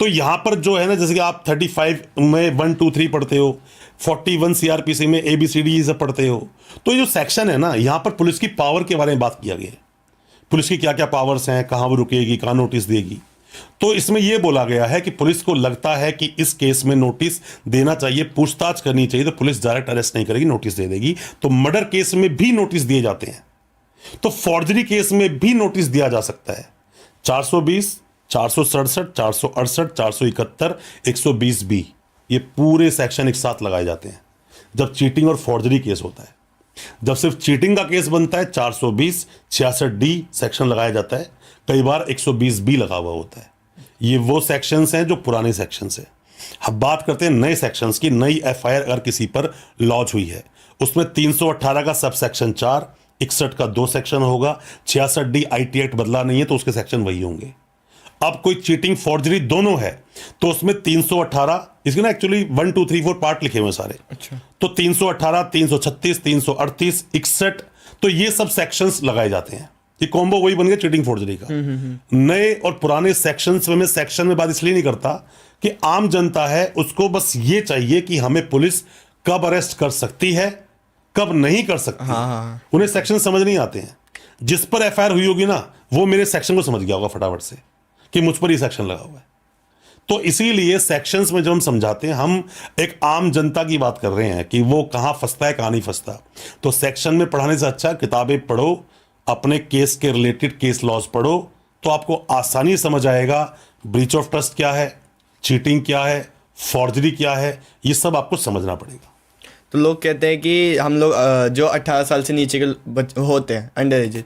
तो यहां पर जो है ना, जैसे कि आप 35 में 1 2 3 पढ़ते हो, 41 सीआरपीसी में ABCD सब पढ़ते हो, तो ये जो सेक्शन है ना, यहां पर पुलिस की पावर के बारे में बात किया गया है। पुलिस की क्या क्या पावर्स हैं, कहां वो रुकेगी, कहां नोटिस देगी। तो इसमें यह बोला गया है कि पुलिस को लगता है कि इस केस में नोटिस देना चाहिए, पूछताछ करनी चाहिए, तो पुलिस डायरेक्ट अरेस्ट नहीं करेगी, नोटिस दे देगी। तो मर्डर केस में भी नोटिस दिए जाते हैं, तो फॉर्जरी केस में भी नोटिस दिया जा सकता है। 420, 467, 468, 471, 120B, ये पूरे सेक्शन एक साथ लगाए जाते हैं जब चीटिंग और फॉर्जरी केस होता है। जब सिर्फ चीटिंग का केस बनता है 420, 66D सेक्शन लगाया जाता है, कई बार 120B लगा हुआ होता है। ये वो सेक्शंस हैं जो पुराने सेक्शंस हैं। अब बात करते हैं नए सेक्शंस की। नई FIR अगर किसी पर लॉन्च हुई है, उसमें 318 का सब सेक्शन 4, 61 का 2 सेक्शन होगा, 66D IT एक्ट बदला नहीं है तो उसके सेक्शन वही होंगे। अब कोई चीटिंग फॉर्जरी दोनों है तो उसमें 318, इसके ना एक्चुअली 1 2 3 4 पार्ट लिखे हुए सारे। अच्छा। तो 318, 336, 338, 61, तो ये सब सेक्शंस लगाए जाते हैं। ये कॉम्बो वही बन गया चीटिंग फॉर्जरी का। नए और पुराने सेक्शंस में सेक्शन में बात इसलिए नहीं करता कि आम जनता है, उसको बस ये चाहिए कि हमें पुलिस कब अरेस्ट कर सकती है, कब नहीं कर सकती। हाँ। उन्हें सेक्शन समझ नहीं आते हैं। जिस पर FIR हुई होगी ना, वो मेरे सेक्शन को समझ गया होगा फटाफट से कि मुझ पर ही सेक्शन लगा हुआ है। तो इसीलिए सेक्शंस में जब हम समझाते हैं, हम एक आम जनता की बात कर रहे हैं कि वो कहां फंसता है, कहां नहीं फंसता। तो सेक्शन में पढ़ाने से अच्छा किताबें पढ़ो, अपने केस के रिलेटेड केस लॉज पढ़ो, तो आपको आसानी समझ आएगा ब्रीच ऑफ ट्रस्ट क्या है, चीटिंग क्या है, फॉर्जरी क्या है, ये सब आपको समझना पड़ेगा। तो लोग कहते हैं कि हम लोग जो 18 साल से नीचे के होते हैं, अंडर एज,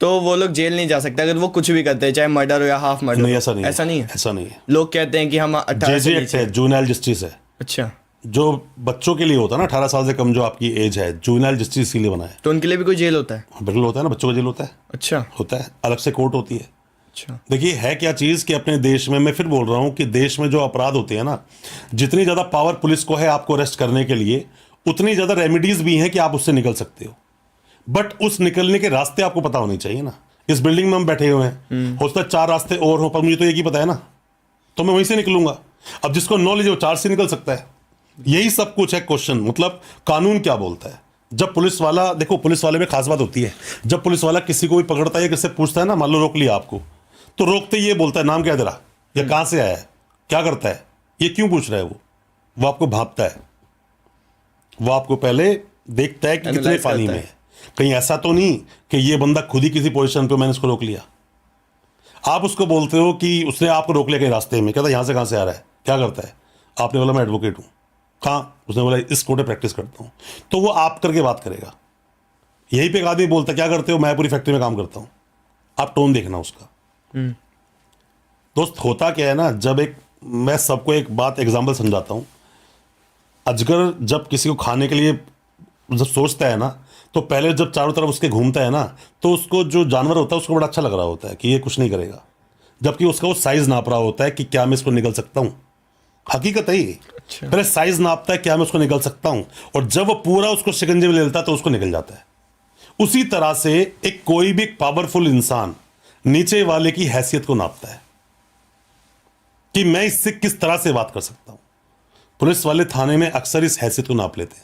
तो वो लोग जेल नहीं जा सकते अगर वो कुछ भी करते हैं, चाहे मर्डर हो या हाफ मर्डर। नहीं, ऐसा नहीं, ऐसा नहीं है। ऐसा नहीं है। लोग कहते हैं कि हम 18 से नीचे है, जुवेनाइल जस्टिस है। अच्छा। जो बच्चों के लिए होता है ना, 18 साल से कम जो आपकी एज है, जुवेनाइल जस्टिस इसीलिए बना है। तो उनके लिए भी कोई जेल होता है? बिल्कुल होता है ना, बच्चों का जेल होता है। अच्छा। होता है, अलग से कोर्ट होती है। अच्छा। देखिए है क्या चीज कि अपने देश में, मैं फिर बोल रहा हूं कि देश में जो अपराध होते हैं ना, जितनी ज्यादा पावर पुलिस को है आपको अरेस्ट करने के लिए, उतनी ज्यादा रेमेडीज भी हैं कि आप उससे निकल सकते हो। बट उस निकलने के रास्ते आपको पता होने चाहिए ना। इस बिल्डिंग में हम बैठे हुए हैं, हो सकता है 4 रास्ते और हो, पर मुझे तो एक ही पता है ना, तो मैं वहीं से निकलूंगा। अब जिसको नॉलेज है वो 4 से निकल सकता है। यही सब कुछ है क्वेश्चन, मतलब कानून क्या बोलता है। जब पुलिस वाला, देखो पुलिस वाले में खास बात होती है, जब पुलिस वाला किसी को भी पकड़ता है या किससे पूछता है ना, मान लो रोक लिया आपको, तो रोकते ही ये बोलता है नाम क्या है तेरा, या कहां से आया है, क्या करता है, ये क्यों पूछ रहा है। वो आपको भांपता है, वो आपको पहले देखता है कि कितने पानी में है, कहीं ऐसा तो नहीं कि ये बंदा खुद ही किसी पोजीशन पे मैंने इसको रोक लिया। आप उसको बोलते हो कि उसने आपको रोक लिया कहीं रास्ते में, कहता यहां से कहां से आ रहा है, क्या करता है, आपने बोला मैं एडवोकेट हूं, कहाँ, उसने बोला इस कोर्ट में प्रैक्टिस करता हूं, तो वो आप करके बात करेगा। यहीं पे एक आदमी बोलता क्या करते हो, मैं पूरी फैक्ट्री में काम करता हूं, आप टोन देखना उसका। दोस्त होता क्या है ना, जब एक, मैं सबको एक बात एग्जाम्पल समझाता हूं। अजगर जब किसी को खाने के लिए जब सोचता है ना, तो पहले जब चारों तरफ उसके घूमता है ना, तो उसको जो जानवर होता है उसको बड़ा अच्छा लग रहा होता है कि ये कुछ नहीं करेगा, जबकि उसका वो साइज नाप रहा होता है कि क्या मैं इसको निकल सकता हूं। हकीकत है ये। अच्छा। पहले साइज नापता है, क्या मैं उसको निकल सकता हूं, और जब वो पूरा उसको शिकंजे में ले लेता है तो उसको निकल जाता है। उसी तरह से एक कोई भी पावरफुल इंसान नीचे वाले की हैसियत को नापता है कि मैं इससे किस तरह से बात कर सकता हूं। पुलिस वाले थाने में अक्सर इस हैसियत को नाप लेते हैं,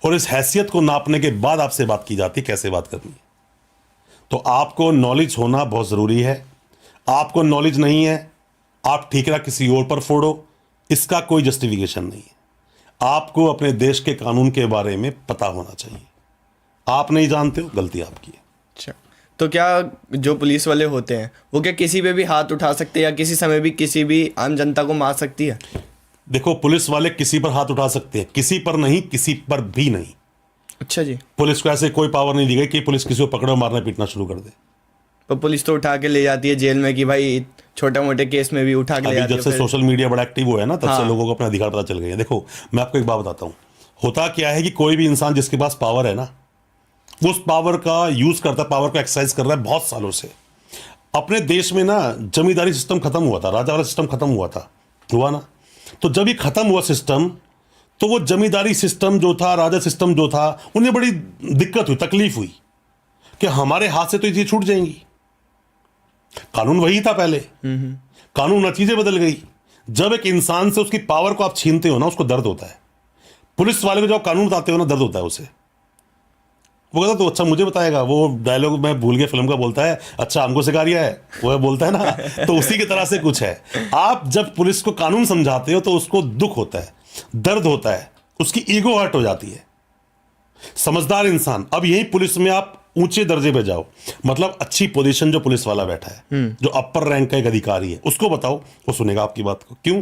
और इस हैसियत को नापने के बाद आपसे बात की जाती है कैसे बात करनी है। तो आपको नॉलेज होना बहुत जरूरी है। आपको नॉलेज नहीं है, आप ठीकरा किसी और पर फोड़ो, इसका कोई जस्टिफिकेशन नहीं है। आपको अपने देश के कानून के बारे में पता होना चाहिए। आप नहीं जानते हो, गलती आपकी है। अच्छा, तो क्या जो पुलिस वाले होते हैं वो क्या किसी पे भी हाथ उठा सकते हैं, या किसी समय भी किसी भी आम जनता को मार सकती है? देखो पुलिस वाले किसी पर हाथ उठा सकते हैं, किसी पर नहीं, किसी पर भी नहीं। अच्छा जी। पुलिस को ऐसे कोई पावर नहीं दी गई कि पुलिस किसी को पकड़ो, मारना पीटना शुरू कर दे। तो पुलिस तो उठा के ले जाती है जेल में कि भाई छोटे मोटे केस में भी उठा के ले अभी जाती जब है। से फिर सोशल मीडिया बड़ा एक्टिव हुआ है ना, तब से हाँ। लोगों को अपना अधिकार पता चल गया है। देखो मैं आपको एक बात बताता हूँ, होता क्या है कि कोई भी इंसान जिसके पास पावर है ना, वो उस पावर का यूज करता है, पावर को एक्सरसाइज कर रहा है बहुत सालों से। अपने देश में ना जमींदारी सिस्टम खत्म हुआ था, राजा वाला सिस्टम खत्म हुआ ना। तो जब ये खत्म हुआ सिस्टम, तो वो जमींदारी सिस्टम जो था, राजा सिस्टम जो था, उन्हें बड़ी दिक्कत हुई, तकलीफ हुई कि हमारे हाथ से तो ये चीज छूट जाएंगी। कानून वही था पहले, कानून चीजें बदल गई। जब एक इंसान से उसकी पावर को आप छीनते हो ना, उसको दर्द होता है। पुलिस वाले को जब कानून बताते हो ना, दर्द होता है उसे। वो कहता तो अच्छा मुझे बताएगा, वो डायलॉग मैं भूल गया फिल्म का, बोलता है अच्छा हमको सिखा रिया है, वो बोलता है ना। तो उसी की तरह से कुछ है। आप जब पुलिस को कानून समझाते हो तो उसको दुख होता है, दर्द होता है, उसकी ईगो हर्ट हो जाती है। समझदार इंसान, अब यही पुलिस में आप ऊंचे दर्जे पे जाओ, मतलब अच्छी पोजीशन जो पुलिस वाला बैठा है, जो अपर रैंक का एक अधिकारी है, उसको बताओ, वो सुनेगा आपकी बात को। क्यों?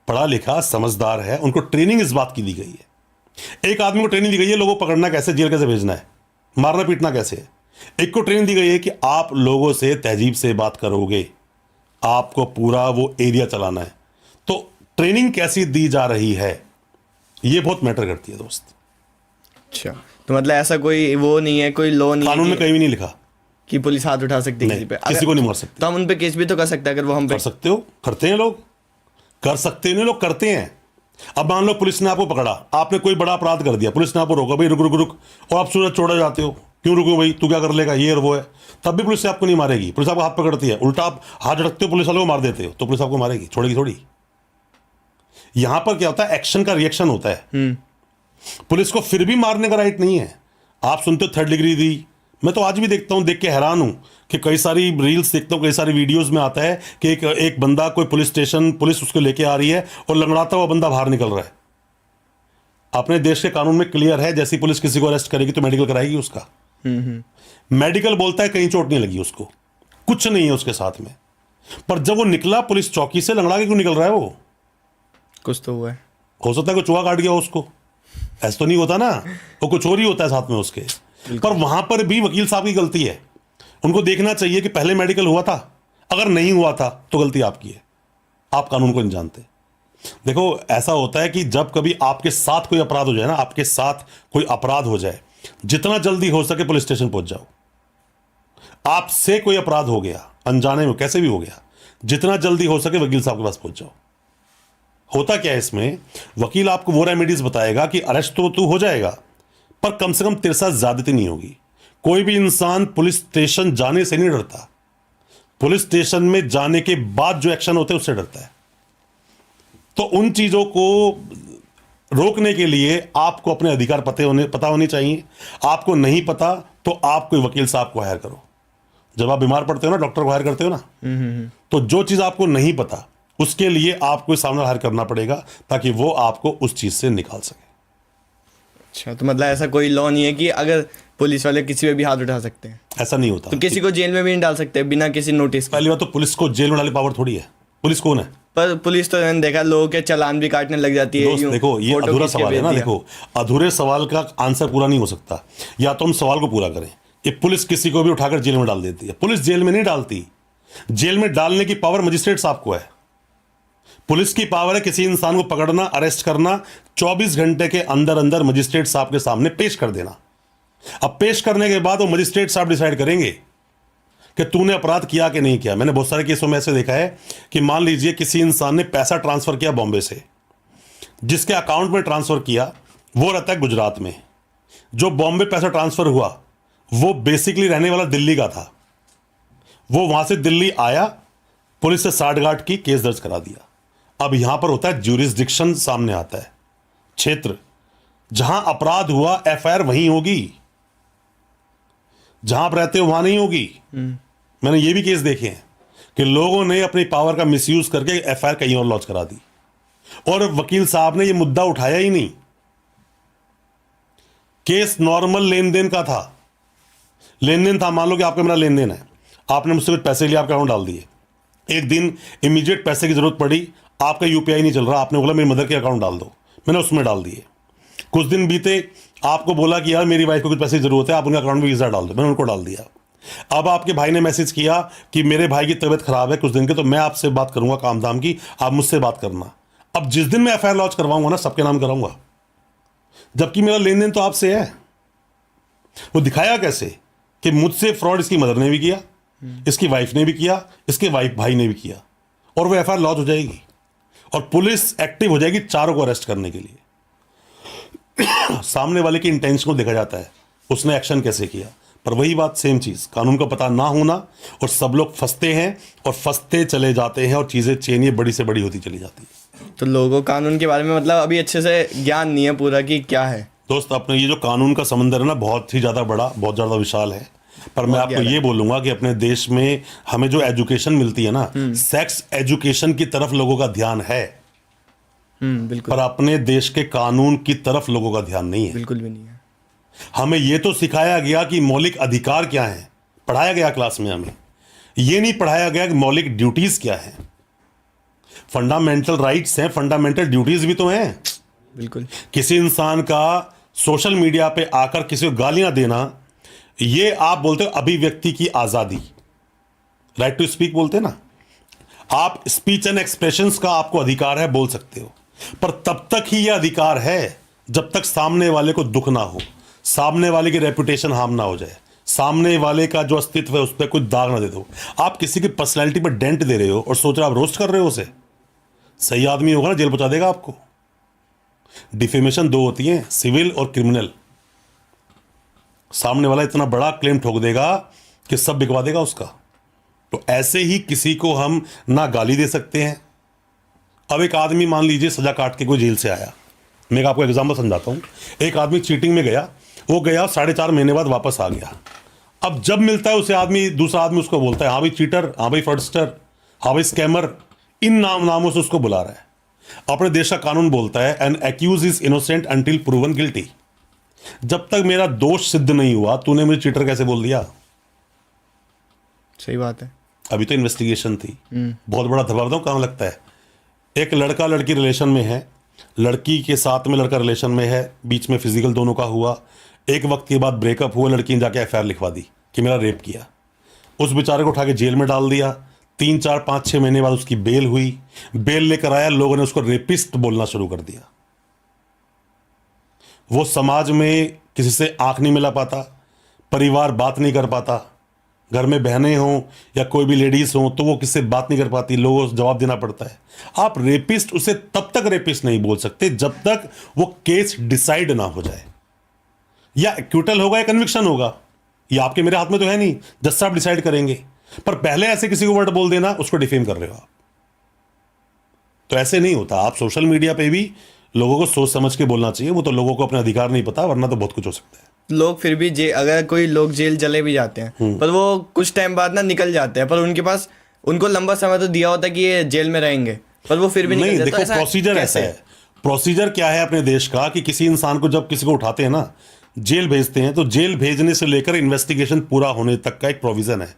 पढ़ा लिखा समझदार है, उनको ट्रेनिंग इस बात की दी गई है। एक आदमी को ट्रेनिंग दी गई है लोगों को पकड़ना कैसे, जेल कैसे भेजना है, मारना पीटना कैसे है। एक को ट्रेनिंग दी गई है कि आप लोगों से तहजीब से बात करोगे, आपको पूरा वो एरिया चलाना है। तो ट्रेनिंग कैसी दी जा रही है, ये बहुत मैटर करती है दोस्त। अच्छा, तो मतलब ऐसा कोई वो नहीं है, कोई लॉ नहीं कानून है में कहीं भी नहीं लिखा कि पुलिस हाथ उठा सकती है किसी पे, किसी को नहीं मार सकती। तो हम उन पे केस भी तो कर सकते हैं अगर वो हम पे। कर सकते हो, करते हैं लोग, कर सकते हैं लोग, करते हैं। अब मान लो पुलिस ने आपको पकड़ा, आपने कोई बड़ा अपराध कर दिया, पुलिस ने आपको रोका, भाई रुक रुक रुक, और आप सूरज छोड़ा जाते हो, क्यों रुको भाई, तू क्या कर लेगा, ये और वो है। तब भी पुलिस से आपको नहीं मारेगी, पुलिस आपको हाथ पकड़ती है, उल्टा आप हाथ झटकते हो, पुलिस वालों को मार देते हो, तो पुलिस आपको मारेगी, छोड़ेगी थोड़ी। यहां पर क्या होता है, एक्शन का रिएक्शन होता है। पुलिस को फिर भी मारने का राइट नहीं है। आप सुनते हो 3rd डिग्री दी, मैं तो आज भी देखता हूं, देख के हैरान हूं कि कई सारी रील्स देखता हूं, कई सारी वीडियोस में आता है कि एक बंदा कोई पुलिस स्टेशन, पुलिस उसको लेके आ रही है और लंगड़ाता हुआ बंदा बाहर निकल रहा है। अपने देश के कानून में क्लियर है, जैसी पुलिस किसी को अरेस्ट करेगी तो मेडिकल कराएगी उसका। मेडिकल बोलता है कहीं चोट नहीं लगी उसको, कुछ नहीं है उसके साथ में, पर जब वो निकला पुलिस चौकी से, लंगड़ा के क्यों निकल रहा है वो? कुछ तो हुआ है, हो सकता है कोई चूहा काट गया उसको, ऐसा तो नहीं होता ना, वो कुछ और ही होता है साथ में उसके। पर वहां पर भी वकील साहब की गलती है, उनको देखना चाहिए कि पहले मेडिकल हुआ था, अगर नहीं हुआ था तो गलती आपकी है, आप कानून को नहीं जानते। देखो ऐसा होता है कि जब कभी आपके साथ कोई अपराध हो जाए ना, आपके साथ कोई अपराध हो जाए, जितना जल्दी हो सके पुलिस स्टेशन पहुंच जाओ। आपसे कोई अपराध हो गया, अनजाने में कैसे भी हो गया, जितना जल्दी हो सके वकील साहब के पास पहुंच जाओ। होता क्या है इसमें, वकील आपको वो रेमेडीज बताएगा कि अरेस्ट तो तू हो जाएगा, पर कम से कम तेरे साथ ज्यादती नहीं होगी। कोई भी इंसान पुलिस स्टेशन जाने से नहीं डरता, पुलिस स्टेशन में जाने के बाद जो एक्शन होते हैं उससे डरता है। तो उन चीजों को रोकने के लिए आपको अपने अधिकार पता होने चाहिए। आपको नहीं पता तो आप कोई वकील साहब को हायर करो। जब आप बीमार पड़ते हो ना, डॉक्टर को हायर करते हो ना, तो जो चीज आपको नहीं पता उसके लिए आपको सामने हायर करना पड़ेगा, ताकि वो आपको उस चीज से निकाल सके। अच्छा, तो मतलब ऐसा कोई लॉ नहीं है कि अगर पुलिस वाले किसी पे भी हाथ उठा सकते हैं? ऐसा नहीं होता। तो किसी को जेल में भी नहीं डाल सकते बिना किसी नोटिस के? पहली बात तो पुलिस को जेल में डालने पावर थोड़ी है। पुलिस कौन है? पर पुलिस तो मैंने देखा लोगों के चालान भी काटने लग जाती है। दोस्त देखो, ये अधूरा सवाल है ना। देखो, अधूरे सवाल का आंसर पूरा नहीं हो सकता, या तो हम सवाल को पूरा करें। ये पुलिस किसी को भी उठाकर जेल में डाल देती है? पुलिस जेल में नहीं डालती। जेल में डालने की पावर मजिस्ट्रेट साहब को है। पुलिस की पावर है किसी इंसान को पकड़ना, अरेस्ट करना, 24 घंटे के अंदर अंदर मजिस्ट्रेट साहब के सामने पेश कर देना। अब पेश करने के बाद वो मजिस्ट्रेट साहब डिसाइड करेंगे कि तूने अपराध किया कि नहीं किया। मैंने बहुत सारे केसों में ऐसे देखा है कि मान लीजिए किसी इंसान ने पैसा ट्रांसफर किया बॉम्बे से, जिसके अकाउंट में ट्रांसफर किया वो रहता है गुजरात में। जो बॉम्बे पैसा ट्रांसफर हुआ वो बेसिकली रहने वाला दिल्ली का था। वो वहां से दिल्ली आया, पुलिस से साठगांठ की, केस दर्ज करा दिया। अब यहां पर होता है ज्यूरिसडिक्शन सामने आता है, क्षेत्र जहां अपराध हुआ, एफआईआर वहीं होगी। जहां आप रहते हो वहां नहीं होगी। मैंने ये भी केस देखे हैं कि लोगों ने अपनी पावर का मिसयूज करके एफआईआर कहीं और लॉन्च करा दी, और वकील साहब ने ये मुद्दा उठाया ही नहीं। केस नॉर्मल लेन देन का था, लेन देन था। मान लो कि आपका मेरा लेन देन है, आपने मुझसे कुछ पैसे लिए, आपके अकाउंट डाल दिए। एक दिन इमीडिएट पैसे की जरूरत पड़ी, आपका यूपीआई नहीं चल रहा, आपने बोला मेरी मदर के अकाउंट डाल दो, मैंने उसमें डाल दिए। कुछ दिन बीते, आपको बोला कि यार मेरी वाइफ को कुछ पैसे की जरूरत है, आप उनके अकाउंट में वीजा डाल दो, मैंने उनको डाल दिया। अब आपके भाई ने मैसेज किया कि मेरे भाई की तबीयत खराब है कुछ दिन के, तो मैं आपसे बात करूंगा काम धाम की, आप मुझसे बात करना। अब जिस दिन मैं एफआईआर लॉन्च करवाऊंगा ना, सबके नाम कराऊंगा। जबकि मेरा लेन देन तो आपसे है। वो दिखाया कैसे कि मुझसे फ्रॉड इसकी मदर ने भी किया, इसकी वाइफ ने भी किया, इसके वाइफ भाई ने भी किया, और वो एफआईआर लॉन्च हो जाएगी और पुलिस एक्टिव हो जाएगी चारों को अरेस्ट करने के लिए। सामने वाले के इंटेंशन को देखा जाता है, उसने एक्शन कैसे किया। पर वही बात, सेम चीज, कानून का पता ना होना और सब लोग फंसते हैं और फंसते चले जाते हैं और चीजें चेन ये बड़ी से बड़ी होती चली जाती है। तो लोगों को कानून के बारे में मतलब अभी अच्छे से ज्ञान नहीं है पूरा कि क्या है। दोस्त, अपने ये जो कानून का समंदर है ना, बहुत ही ज्यादा बड़ा, बहुत ज्यादा विशाल है। पर मैं आपको ये बोलूंगा कि अपने देश में हमें जो एजुकेशन मिलती है ना, सेक्स एजुकेशन की तरफ लोगों का ध्यान है, बिल्कुल, पर अपने देश के कानून की तरफ लोगों का ध्यान नहीं है। बिल्कुल भी नहीं है। हमें यह तो सिखाया गया कि मौलिक अधिकार क्या है, पढ़ाया गया क्लास में, हमें यह नहीं पढ़ाया गया कि मौलिक ड्यूटीज क्या है। फंडामेंटल राइट्स हैं, फंडामेंटल ड्यूटीज भी तो हैं। बिल्कुल, किसी इंसान का सोशल मीडिया पे आकर किसी को गालियां देना, ये आप बोलते हो अभिव्यक्ति की आजादी, राइट टू स्पीक बोलते हैं ना, आप स्पीच एंड एक्सप्रेशंस का आपको अधिकार है, बोल सकते हो। पर तब तक ही यह अधिकार है जब तक सामने वाले को दुख ना हो, सामने वाले की रेपुटेशन हार्म ना हो जाए, सामने वाले का जो अस्तित्व है उस पर कुछ दाग ना दे दो। आप किसी की पर्सनैलिटी पर डेंट दे रहे हो और सोच रहे हो आप रोस्ट कर रहे हो उसे, सही आदमी होगा ना जेल पहुंचा देगा आपको। डिफेमेशन दो होती है, सिविल और क्रिमिनल। सामने वाला इतना बड़ा क्लेम ठोक देगा कि सब बिकवा देगा उसका। तो ऐसे ही किसी को हम ना गाली दे सकते हैं। अब एक आदमी मान लीजिए सजा काट के कोई जेल से आया, मैं आपको एग्जांपल समझाता हूं। एक आदमी चीटिंग में गया, वो गया 4.5 महीने बाद वापस आ गया। अब जब मिलता है उसे आदमी, दूसरा आदमी उसको बोलता है हाँ भाई चीटर, हाँ भाई फ्रॉडस्टर, हाँ भाई स्कैमर, इन नामों से उसको बुला रहा है। अपने देश का कानून बोलता है an accused is innocent until proven guilty. जब तक मेरा दोष सिद्ध नहीं हुआ, तूने मुझे चीटर कैसे बोल दिया? सही बात है। अभी तो इन्वेस्टिगेशन थी। बहुत बड़ा दबाव कहां लगता है। एक लड़का लड़की रिलेशन में है, लड़की के साथ में लड़का रिलेशन में है, बीच में फिजिकल दोनों का हुआ, एक वक्त के बाद ब्रेकअप हुआ, लड़की ने जाके एफआईआर लिखवा दी कि मेरा रेप किया। उस बेचारे को उठा के जेल में डाल दिया। 3, 4, 5, 6 महीने बाद उसकी बेल हुई। बेल लेकर आया, लोगों ने उसको रेपिस्ट बोलना शुरू कर दिया। वो समाज में किसी से आंख नहीं मिला पाता, परिवार बात नहीं कर पाता, घर में बहनें हों या कोई भी लेडीज हों तो वो किससे बात नहीं कर पाती, लोगों को जवाब देना पड़ता है। आप रेपिस्ट उसे तब तक रेपिस्ट नहीं बोल सकते जब तक वो केस डिसाइड ना हो जाए। या एक्यूटल होगा या कन्विक्शन होगा, ये आपके मेरे हाथ में तो है नहीं, जज साहब डिसाइड करेंगे। पर पहले ऐसे किसी को वर्ड बोल देना, उसको डिफेम कर रहे हो आप। तो ऐसे नहीं होता। आप सोशल मीडिया पे भी लोगों को सोच समझ के बोलना चाहिए। वो तो लोगों को अपने अधिकार नहीं पता, वरना तो बहुत कुछ हो सकता है। लोग फिर भी अगर कोई लोग जेल चले भी जाते हैं पर वो कुछ टाइम बाद ना निकल जाते हैं, पर उनके पास उनको लंबा समय तो दिया होता है कि ये जेल में रहेंगे, पर वो फिर भी नहीं। निकल देखो, जाते। प्रोसीजर ऐसा है। प्रोसीजर क्या है अपने देश का कि किसी इंसान को जब किसी को उठाते हैं ना, जेल भेजते हैं, तो जेल भेजने से लेकर इन्वेस्टिगेशन पूरा होने तक का एक प्रोविजन है।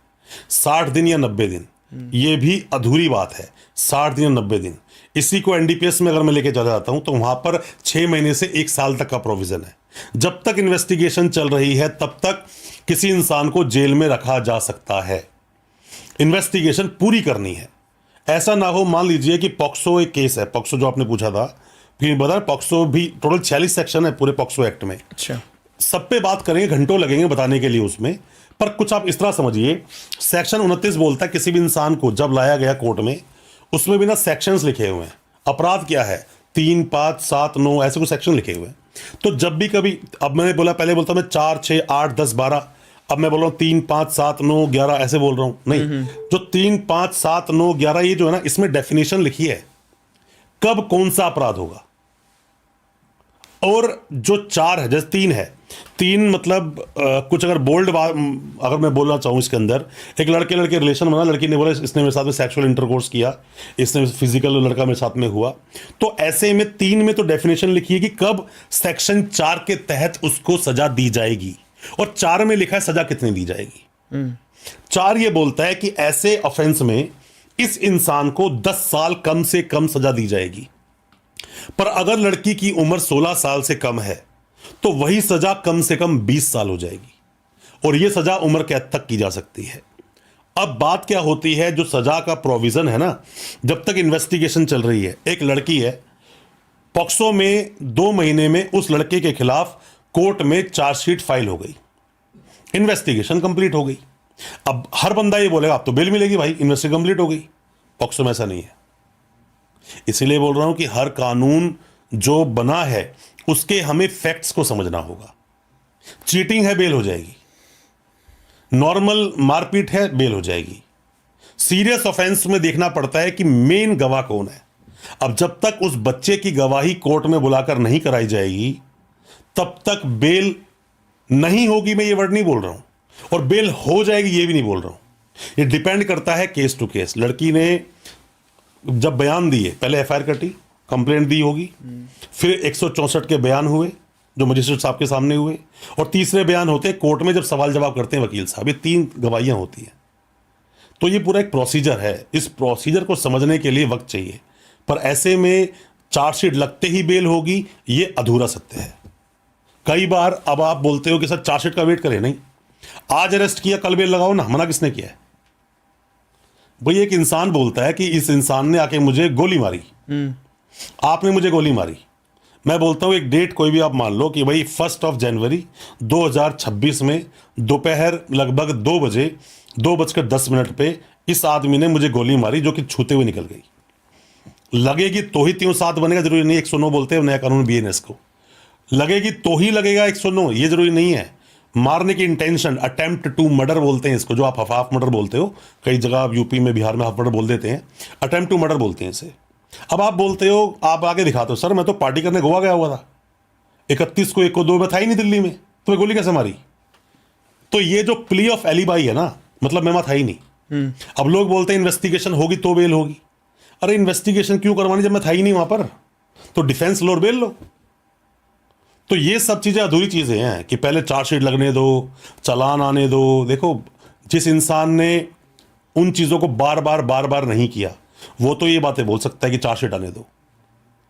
60 दिन या 90 दिन, ये भी अधूरी बात है। 60 दिन या 90 दिन, इसी को एनडीपीएस में अगर मैं लेके चला जाता हूं तो वहां पर 6 महीने से 1 साल तक का प्रोविजन है। जब तक इन्वेस्टिगेशन चल रही है तब तक किसी इंसान को जेल में रखा जा सकता है। इन्वेस्टिगेशन पूरी करनी है। ऐसा ना हो, मान लीजिए कि पॉक्सो एक केस है, पॉक्सो जो आपने पूछा था, फिर बता, पॉक्सो भी टोटल 46 सेक्शन है पूरे पॉक्सो एक्ट में। अच्छा, सब पे बात करेंगे, घंटों लगेंगे बताने के लिए उसमें। पर कुछ आप इस तरह समझिए, सेक्शन 29 बोलता है किसी भी इंसान को जब लाया गया कोर्ट में, उसमें भी ना सेक्शंस लिखे हुए हैं। अपराध क्या है, 3, 5, 7, 9 ऐसे कुछ सेक्शन लिखे हुए हैं। तो जब भी कभी, अब मैंने बोला, पहले बोलता मैं 4, 6, 8, 10, 12, अब मैं बोल रहा हूँ 3, 5, 7, 9, 11 ऐसे बोल रहा हूँ। नहीं, जो 3, 5, 7, 9, 11 ये जो है ना, इसमें डेफिनेशन लिखी है कब कौन सा अपराध होगा। और जो 4 है, जैसे 3 है, 3 मतलब कुछ अगर बोल्ड अगर मैं बोलना चाहूँ इसके अंदर, एक लड़के लड़के रिलेशन बना, लड़की ने बोला इसने मेरे साथ में सेक्सुअल इंटरकोर्स किया, इसने फिजिकल लड़का मेरे साथ में हुआ, तो ऐसे में 3 में तो डेफिनेशन लिखी है कि कब सेक्शन 4 के तहत उसको सजा दी जाएगी, और 4 में लिखा है सजा कितनी दी जाएगी। 4 ये बोलता है कि ऐसे ऑफेंस में इस इंसान को 10 साल कम से कम सजा दी जाएगी। पर अगर लड़की की उम्र 16 साल से कम है तो वही सजा कम से कम 20 साल हो जाएगी, और यह सजा उम्र कैद तक की जा सकती है। अब बात क्या होती है, जो सजा का प्रोविजन है ना, जब तक इन्वेस्टिगेशन चल रही है, एक लड़की है, पॉक्सो में 2 महीने में उस लड़के के खिलाफ कोर्ट में चार्जशीट फाइल हो गई, इन्वेस्टिगेशन कंप्लीट हो गई। अब हर बंदा ये बोलेगा अब तो बेल मिलेगी भाई, इन्वेस्टिगेशन कंप्लीट हो गई। पॉक्सो में ऐसा नहीं है। इसीलिए बोल रहा हूं कि हर कानून जो बना है उसके हमें फैक्ट्स को समझना होगा। चीटिंग है, बेल हो जाएगी। नॉर्मल मारपीट है, बेल हो जाएगी। सीरियस ऑफेंस में देखना पड़ता है कि मेन गवाह कौन है। अब जब तक उस बच्चे की गवाही कोर्ट में बुलाकर नहीं कराई जाएगी तब तक बेल नहीं होगी। मैं ये वर्ड नहीं बोल रहा हूं, और बेल हो जाएगी ये भी नहीं बोल रहा हूं। ये डिपेंड करता है केस टू केस। लड़की ने जब बयान दिए, पहले एफआईआर कटी, कंप्लेंट दी होगी, फिर 164 के बयान हुए जो मजिस्ट्रेट साहब के सामने हुए, और तीसरे बयान होते हैं कोर्ट में जब सवाल जवाब करते हैं वकील साहब। ये 3 गवाहियां होती हैं। तो ये पूरा एक प्रोसीजर है। इस प्रोसीजर को समझने के लिए वक्त चाहिए, पर ऐसे में चार्जशीट लगते ही बेल होगी, ये अधूरा सत्य है। कई बार अब आप बोलते हो कि सर चार्जशीट का वेट करें, नहीं, आज अरेस्ट किया कल बेल लगाओ ना। मना किसने किया है भाई? एक इंसान बोलता है कि इस इंसान ने आके मुझे गोली मारी, आपने मुझे गोली मारी। मैं बोलता हूं एक डेट कोई भी आप मान लो कि भाई 1 जनवरी 2026 में दोपहर लगभग 2 बजे 2:10 पे इस आदमी ने मुझे गोली मारी जो कि छूते हुए निकल गई। लगेगी तो ही 307 बनेगा, जरूरी नहीं। 109 बोलते हैं नया कानून बीएनएस को। लगेगी तो ही लगेगा 109, ये जरूरी नहीं है। मारने की इंटेंशन, अटेम्प्ट टू मर्डर बोलते हैं इसको, जो आप हाफ मर्डर बोलते हो। कई जगह आप यूपी में, बिहार में हाफ मर्डर बोल देते हैं, अटेम्प्ट टू मर्डर बोलते हैं इसे। अब आप बोलते हो, आप आगे दिखाते हो, सर मैं तो पार्टी करने गोवा गया हुआ था, 31 को 1 को 2 में था ही नहीं दिल्ली में, तुम्हें गोली कैसे मारी? तो ये जो प्ली ऑफ एलिबाई है ना, मतलब मैं था ही नहीं। अब लोग बोलते हैं इन्वेस्टिगेशन होगी तो बेल होगी। अरे इन्वेस्टिगेशन क्यों करवानी जब मैं था ही नहीं वहां पर? तो डिफेंस लो और बेल लो। तो ये सब चीजें अधूरी चीजें हैं कि पहले चार्जशीट लगने दो, चालान आने दो। देखो, जिस इंसान ने उन चीजों को बार बार नहीं किया वो तो ये बातें बोल सकता है कि चार्जशीट आने दो।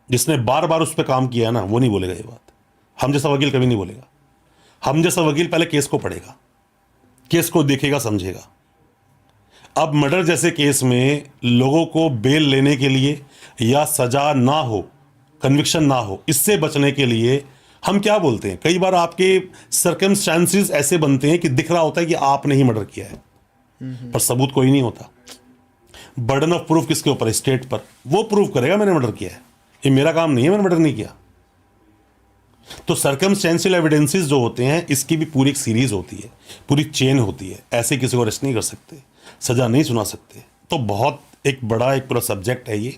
जिसने बार बार उस पर काम किया है ना, वो नहीं बोलेगा ये बात। हम जैसा वकील कभी नहीं बोलेगा। हम जैसा वकील पहले केस को पढ़ेगा, केस को देखेगा, समझेगा। अब मर्डर जैसे केस में लोगों को बेल लेने के लिए या सजा ना हो, कन्विक्शन ना हो, इससे बचने के लिए हम क्या बोलते हैं, कई बार आपके सर्कमस्टेंसेस ऐसे बनते हैं कि दिख रहा होता है कि आपने ही मर्डर किया है, पर सबूत कोई नहीं होता। बर्डन ऑफ प्रूफ किसके ऊपर है? स्टेट पर। वो प्रूव करेगा मैंने मर्डर किया है, ये मेरा काम नहीं है, मैंने मर्डर नहीं किया। तो सर्कमस्टेंशियल एविडेंसेस जो होते हैं, इसकी भी पूरी एक सीरीज होती है, पूरी चेन होती है। ऐसे किसी को अरेस्ट नहीं कर सकते, सजा नहीं सुना सकते। तो बहुत एक बड़ा एक पूरा सब्जेक्ट है ये।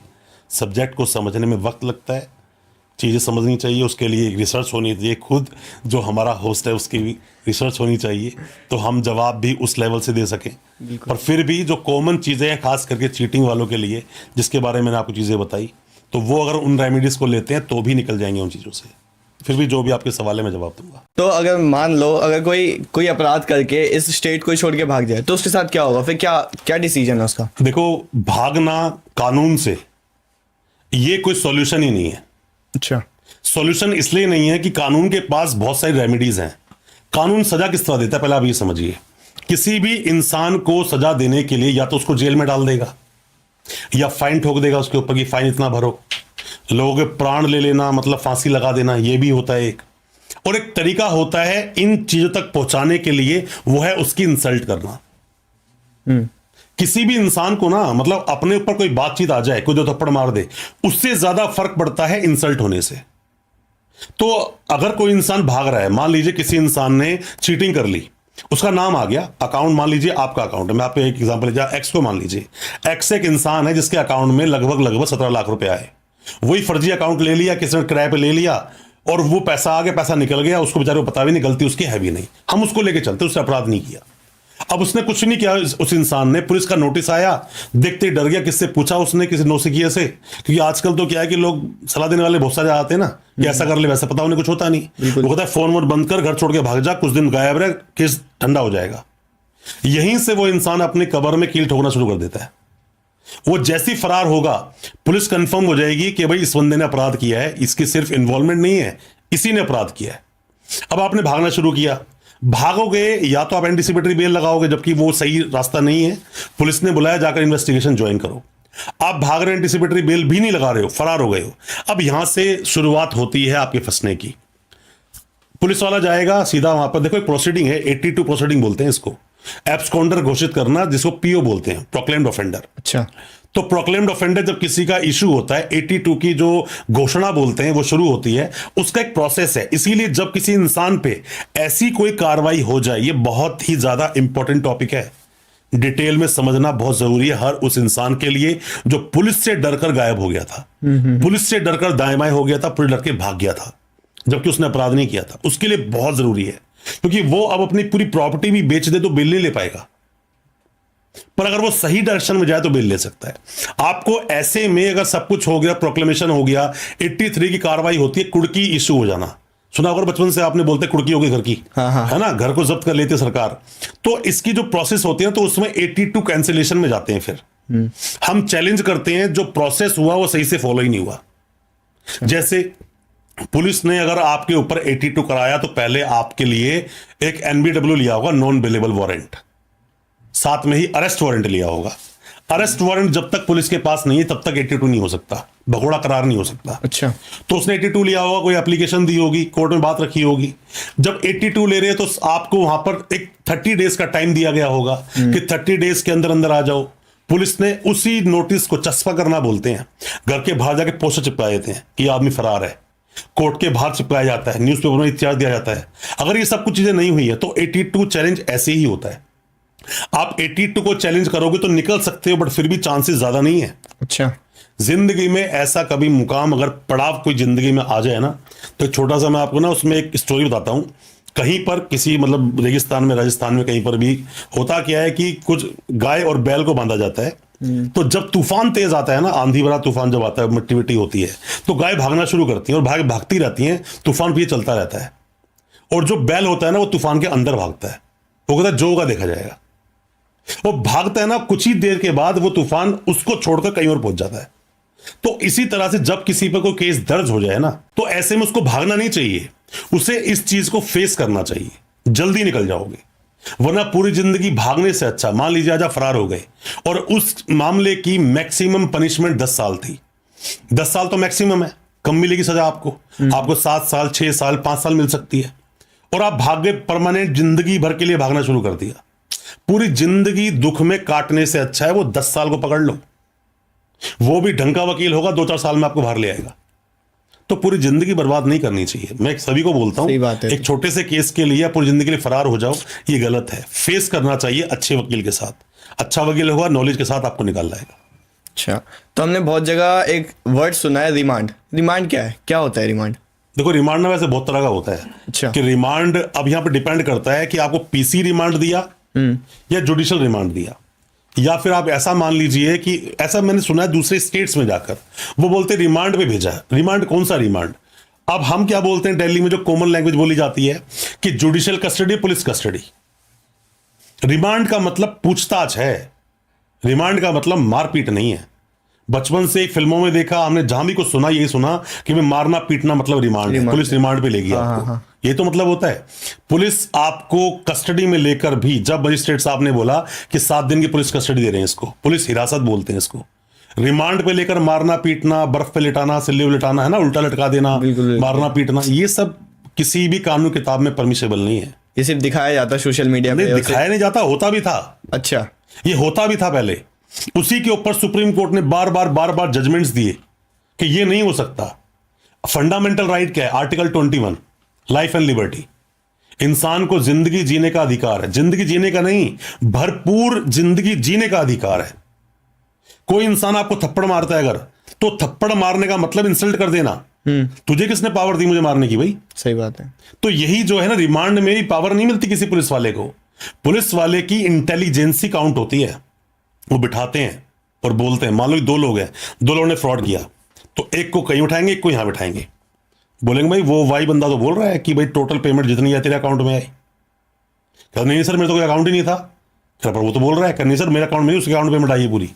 सब्जेक्ट को समझने में वक्त लगता है, चीज़ें समझनी चाहिए, उसके लिए एक रिसर्च होनी चाहिए। खुद जो हमारा होस्ट है उसकी भी रिसर्च होनी चाहिए, तो हम जवाब भी उस लेवल से दे सकें। पर फिर भी जो कॉमन चीज़ें हैं, खास करके चीटिंग वालों के लिए, जिसके बारे में मैंने आपको चीज़ें बताई, तो वो अगर उन रेमेडीज़ को लेते हैं तो भी निकल जाएंगे उन चीज़ों से। फिर भी जो भी आपके सवाल है मैं जवाब दूंगा। तो अगर मान लो अगर कोई अपराध करके इस स्टेट को छोड़ के भाग जाए तो उसके साथ क्या होगा? फिर क्या डिसीजन है उसका? देखो, भागना कानून से ये कोई सॉल्यूशन ही नहीं है। अच्छा, सॉल्यूशन इसलिए नहीं है कि कानून के पास बहुत सारी रेमेडीज हैं। कानून सजा किस तरह देता है, पहले आप ये समझिए। किसी भी इंसान को सजा देने के लिए या तो उसको जेल में डाल देगा या फाइन ठोक देगा उसके ऊपर कि फाइन इतना भरो। लोगों के प्राण ले लेना, मतलब फांसी लगा देना, ये भी होता है एक। और एक तरीका होता है इन चीजों तक पहुंचाने के लिए, वो है उसकी इंसल्ट करना। किसी भी इंसान को ना, मतलब अपने ऊपर कोई बातचीत आ जाए, कोई 2 थप्पड़ मार दे, उससे ज्यादा फर्क पड़ता है इंसल्ट होने से। तो अगर कोई इंसान भाग रहा है, मान लीजिए किसी इंसान ने चीटिंग कर ली, उसका नाम आ गया, अकाउंट मान लीजिए आपका अकाउंट है, मैं आपको एक एग्जांपल दिया, एक्स को मान लीजिए। एक्स एक इंसान है जिसके अकाउंट में लगभग 17 लाख रुपए आए। वही फर्जी अकाउंट ले लिया, किसी ने किराए पे ले लिया और वो पैसा आ गया, पैसा निकल गया, उसको बेचारे को पता भी नहीं, गलती उसकी है भी नहीं, हम उसको लेके चलते, उसने अपराध नहीं किया। अब उसने कुछ नहीं किया, उस इंसान ने, पुलिस का नोटिस आया, देखते ही डर गया, किससे पूछा उसने, किसी नौसिखिए से। क्योंकि आजकल तो क्या है कि लोग सलाह देने वाले बहुत सारे आते हैं ना, कि ऐसा कर ले वैसा, पता उन्हें कुछ होता नहीं। वो कहता है फोन वोन बंद कर, घर छोड़ के भाग जा, कुछ दिन गायब रहे, केस ठंडा हो जाएगा। यहीं से वो इंसान अपनी कब्र में कील ठोकना शुरू कर देता है। वो जैसी फरार होगा, पुलिस कंफर्म हो जाएगी कि भाई इस बंदे ने अपराध किया है, इसकी सिर्फ इन्वॉल्वमेंट नहीं है, इसी ने अपराध किया है। अब आपने भागना शुरू किया, भागोगे या तो आप एंटीसिपेटरी बेल लगाओगे, जबकि वो सही रास्ता नहीं है। पुलिस ने बुलाया, जाकर इन्वेस्टिगेशन ज्वाइन करो। आप भाग रहे हैं, एंटीसिपेटरी बेल भी नहीं लगा रहे हो, फरार हो गए हो। अब यहां से शुरुआत होती है आपके फंसने की। पुलिस वाला जाएगा सीधा वहां पर, देखो एक प्रोसीडिंग है, 82 प्रोसीडिंग बोलते हैं इसको, एब्सकॉन्डर घोषित करना, जिसको पीओ बोलते हैं, प्रोक्लेम्ड ऑफेंडर। अच्छा। तो प्रोक्लेम्ड ऑफेंडर जब किसी का इशू होता है, 82 की जो घोषणा बोलते हैं वो शुरू होती है, उसका एक प्रोसेस है। इसीलिए जब किसी इंसान पे ऐसी कोई कार्रवाई हो जाए, ये बहुत ही ज्यादा इंपॉर्टेंट टॉपिक है, डिटेल में समझना बहुत जरूरी है हर उस इंसान के लिए जो पुलिस से डरकर गायब हो गया था, पुलिस से डरकर दाएं बाएं हो गया था, पुलिस डर के भाग गया था जबकि उसने अपराध नहीं किया था। उसके लिए बहुत जरूरी है, क्योंकि वो अब अपनी पूरी प्रॉपर्टी भी बेच दे तो बिल नहीं ले पाएगा, पर अगर वो सही डायरेक्शन में जाए तो बिल ले सकता है। आपको ऐसे में अगर सब कुछ हो गया, प्रोक्लेमेशन हो गया, 83 की कार्रवाई होती है, कुड़की इशू हो जाना, सुना होगा बचपन से आपने, बोलते कुड़की हो गई घर की, हाँ। है ना, घर को जब्त कर लेती है सरकार। तो इसकी जो प्रोसेस होती है तो उसमें 82 कैंसिलेशन में जाते हैं। फिर हम चैलेंज करते हैं जो प्रोसेस हुआ वो सही से फॉलो ही नहीं हुआ। जैसे पुलिस ने अगर आपके ऊपर 82 कराया तो पहले आपके लिए एक NBW लिया होगा, नॉन बेलेबल वारंट, साथ में ही अरेस्ट वारंट लिया होगा। अरेस्ट वारंट जब तक पुलिस के पास नहीं है तब तक 82 नहीं हो सकता, भगोड़ा करार नहीं हो सकता। अच्छा। तो उसने 82 लिया होगा, कोई एप्लीकेशन दी होगी, कोर्ट में बात रखी होगी। जब 82 ले रहे हैं तो आपको वहां पर एक 30 डेज का टाइम दिया गया होगा कि 30 डेज के अंदर अंदर आ जाओ। पुलिस ने उसी नोटिस को चस्पा करना बोलते हैं, घर के बाहर जाके पोस्टर चिपकाए देते हैं कि आदमी फरार है, कोर्ट के बाहर चिपकाया जाता है, न्यूज़पेपर में इत्यादि दिया जाता है। अगर ये सब कुछ चीजें नहीं हुई है तो 82 चैलेंज ऐसे ही होता है। आप 82 को चैलेंज करोगे तो निकल सकते हो, बट फिर भी चांसेस ज्यादा नहीं है। अच्छा। जिंदगी में ऐसा कभी मुकाम, अगर पड़ाव कोई जिंदगी में आ जाए ना, तो एक छोटा सा मैं आपको ना उसमें एक स्टोरी बताता हूं। कहीं पर किसी मतलब रेगिस्तान में, राजस्थान में कहीं पर भी होता क्या है कि कुछ गाय और बैल को बांधा जाता है। तो जब तूफान तेज आता है ना, आंधी भरा तूफान जब आता है, मिट्टी विट्टी होती है, तो गाय भागना शुरू करती है और भागती रहती हैं, तूफान भी चलता रहता है। और जो बैल होता है ना वो तूफान के अंदर भागता है, वो कहता है जो होगा देखा जाएगा। वो भागता है ना, कुछ ही देर के बाद वो तूफान उसको छोड़कर कहीं और पहुंच जाता है। तो इसी तरह से जब किसी पर कोई केस दर्ज हो जाए ना, तो ऐसे में उसको भागना नहीं चाहिए, उसे इस चीज को फेस करना चाहिए, जल्दी निकल जाओगे। वरना पूरी जिंदगी भागने से अच्छा, मान लीजिए आज आप फरार हो गए और उस मामले की मैक्सिमम पनिशमेंट 10 साल थी। 10 साल तो मैक्सिमम है, कम मिलेगी सजा आपको 7 साल, 6 साल, 5 साल मिल सकती है। और आप भाग गए, परमानेंट जिंदगी भर के लिए भागना शुरू कर दिया। पूरी जिंदगी दुख में काटने से अच्छा है वो 10 साल को पकड़ लो, वो भी ढंग का वकील होगा, 2-4 साल में आपको बाहर ले आएगा। तो पूरी जिंदगी बर्बाद नहीं करनी चाहिए। मैं सभी को बोलता हूं, एक छोटे से केस के लिए पूरी जिंदगी के लिए फरार हो जाओ, ये गलत है। फेस करना चाहिए अच्छे वकील के साथ, अच्छा वकील होगा, नॉलेज के साथ आपको निकाल लाएगा। अच्छा, तो हमने बहुत जगह एक वर्ड सुना है, रिमांड। रिमांड क्या है, क्या होता है रिमांड? देखो, रिमांड ना वैसे बहुत तरह का होता है। अच्छा। कि रिमांड अब यहाँ पे डिपेंड करता है कि आपको पीसी रिमांड दिया या जुडिशियल रिमांड दिया, या फिर आप ऐसा मान लीजिए कि ऐसा मैंने सुना है दूसरे स्टेट्स में जाकर वो बोलते रिमांड पे भेजा। रिमांड कौन सा रिमांड? अब हम क्या बोलते हैं दिल्ली में, जो कॉमन लैंग्वेज बोली जाती है कि judicial custody, police custody. Remand का मतलब पूछताछ है, रिमांड का मतलब मारपीट नहीं है। बचपन से फिल्मों में देखा हमने, जहां भी कुछ सुना यही सुना कि मैं मारना पीटना मतलब रिमांड है, पुलिस रिमांड पे लेगी आपको। ये तो मतलब होता है। पुलिस आपको कस्टडी में लेकर भी, जब मजिस्ट्रेट साहब ने बोला कि 7 दिन की पुलिस कस्टडी दे रहे हैं, इसको पुलिस हिरासत बोलते हैं। इसको रिमांड पे लेकर मारना पीटना, बर्फ पे लिटाना, सिल्ले लिटाना, है ना, उल्टा लटका देना, मारना पीटना, ये सब किसी भी कानून किताब में परमिसेबल नहीं है। ये सिर्फ दिखाया जाता सोशल मीडिया पे। दिखाया नहीं जाता, होता भी था। अच्छा, ये होता भी था पहले। उसी के ऊपर सुप्रीम कोर्ट ने बार बार जजमेंट्स दिए कि ये नहीं हो सकता। फंडामेंटल राइट क्या है? Article 21, life and liberty. इंसान को जिंदगी जीने का अधिकार है, जिंदगी जीने का नहीं, भरपूर जिंदगी जीने का अधिकार है। कोई इंसान आपको थप्पड़ मारता है अगर, तो थप्पड़ मारने का मतलब इंसल्ट कर देना। तुझे किसने पावर दी मुझे मारने की भाई? सही बात है। तो यही जो है ना, रिमांड में भी पावर नहीं मिलती किसी पुलिस वाले को। पुलिस वाले की इंटेलिजेंसी काउंट होती है। वो बिठाते हैं और बोलते हैं, मान लो 2 लोग हैं, 2 लोगों ने फ्रॉड किया, तो एक को कहीं उठाएंगे, एक को यहां बिठाएंगे। बोलेंगे भाई वो वाई बंदा तो बोल रहा है कि भाई टोटल पेमेंट जितनी है तेरे अकाउंट में आई। कहते नहीं सर, मेरे तो कोई अकाउंट ही नहीं था। पर वो तो बोल रहा है, नहीं सर मेरे अकाउंट में उसके अकाउंट पेमेंट आई है पूरी।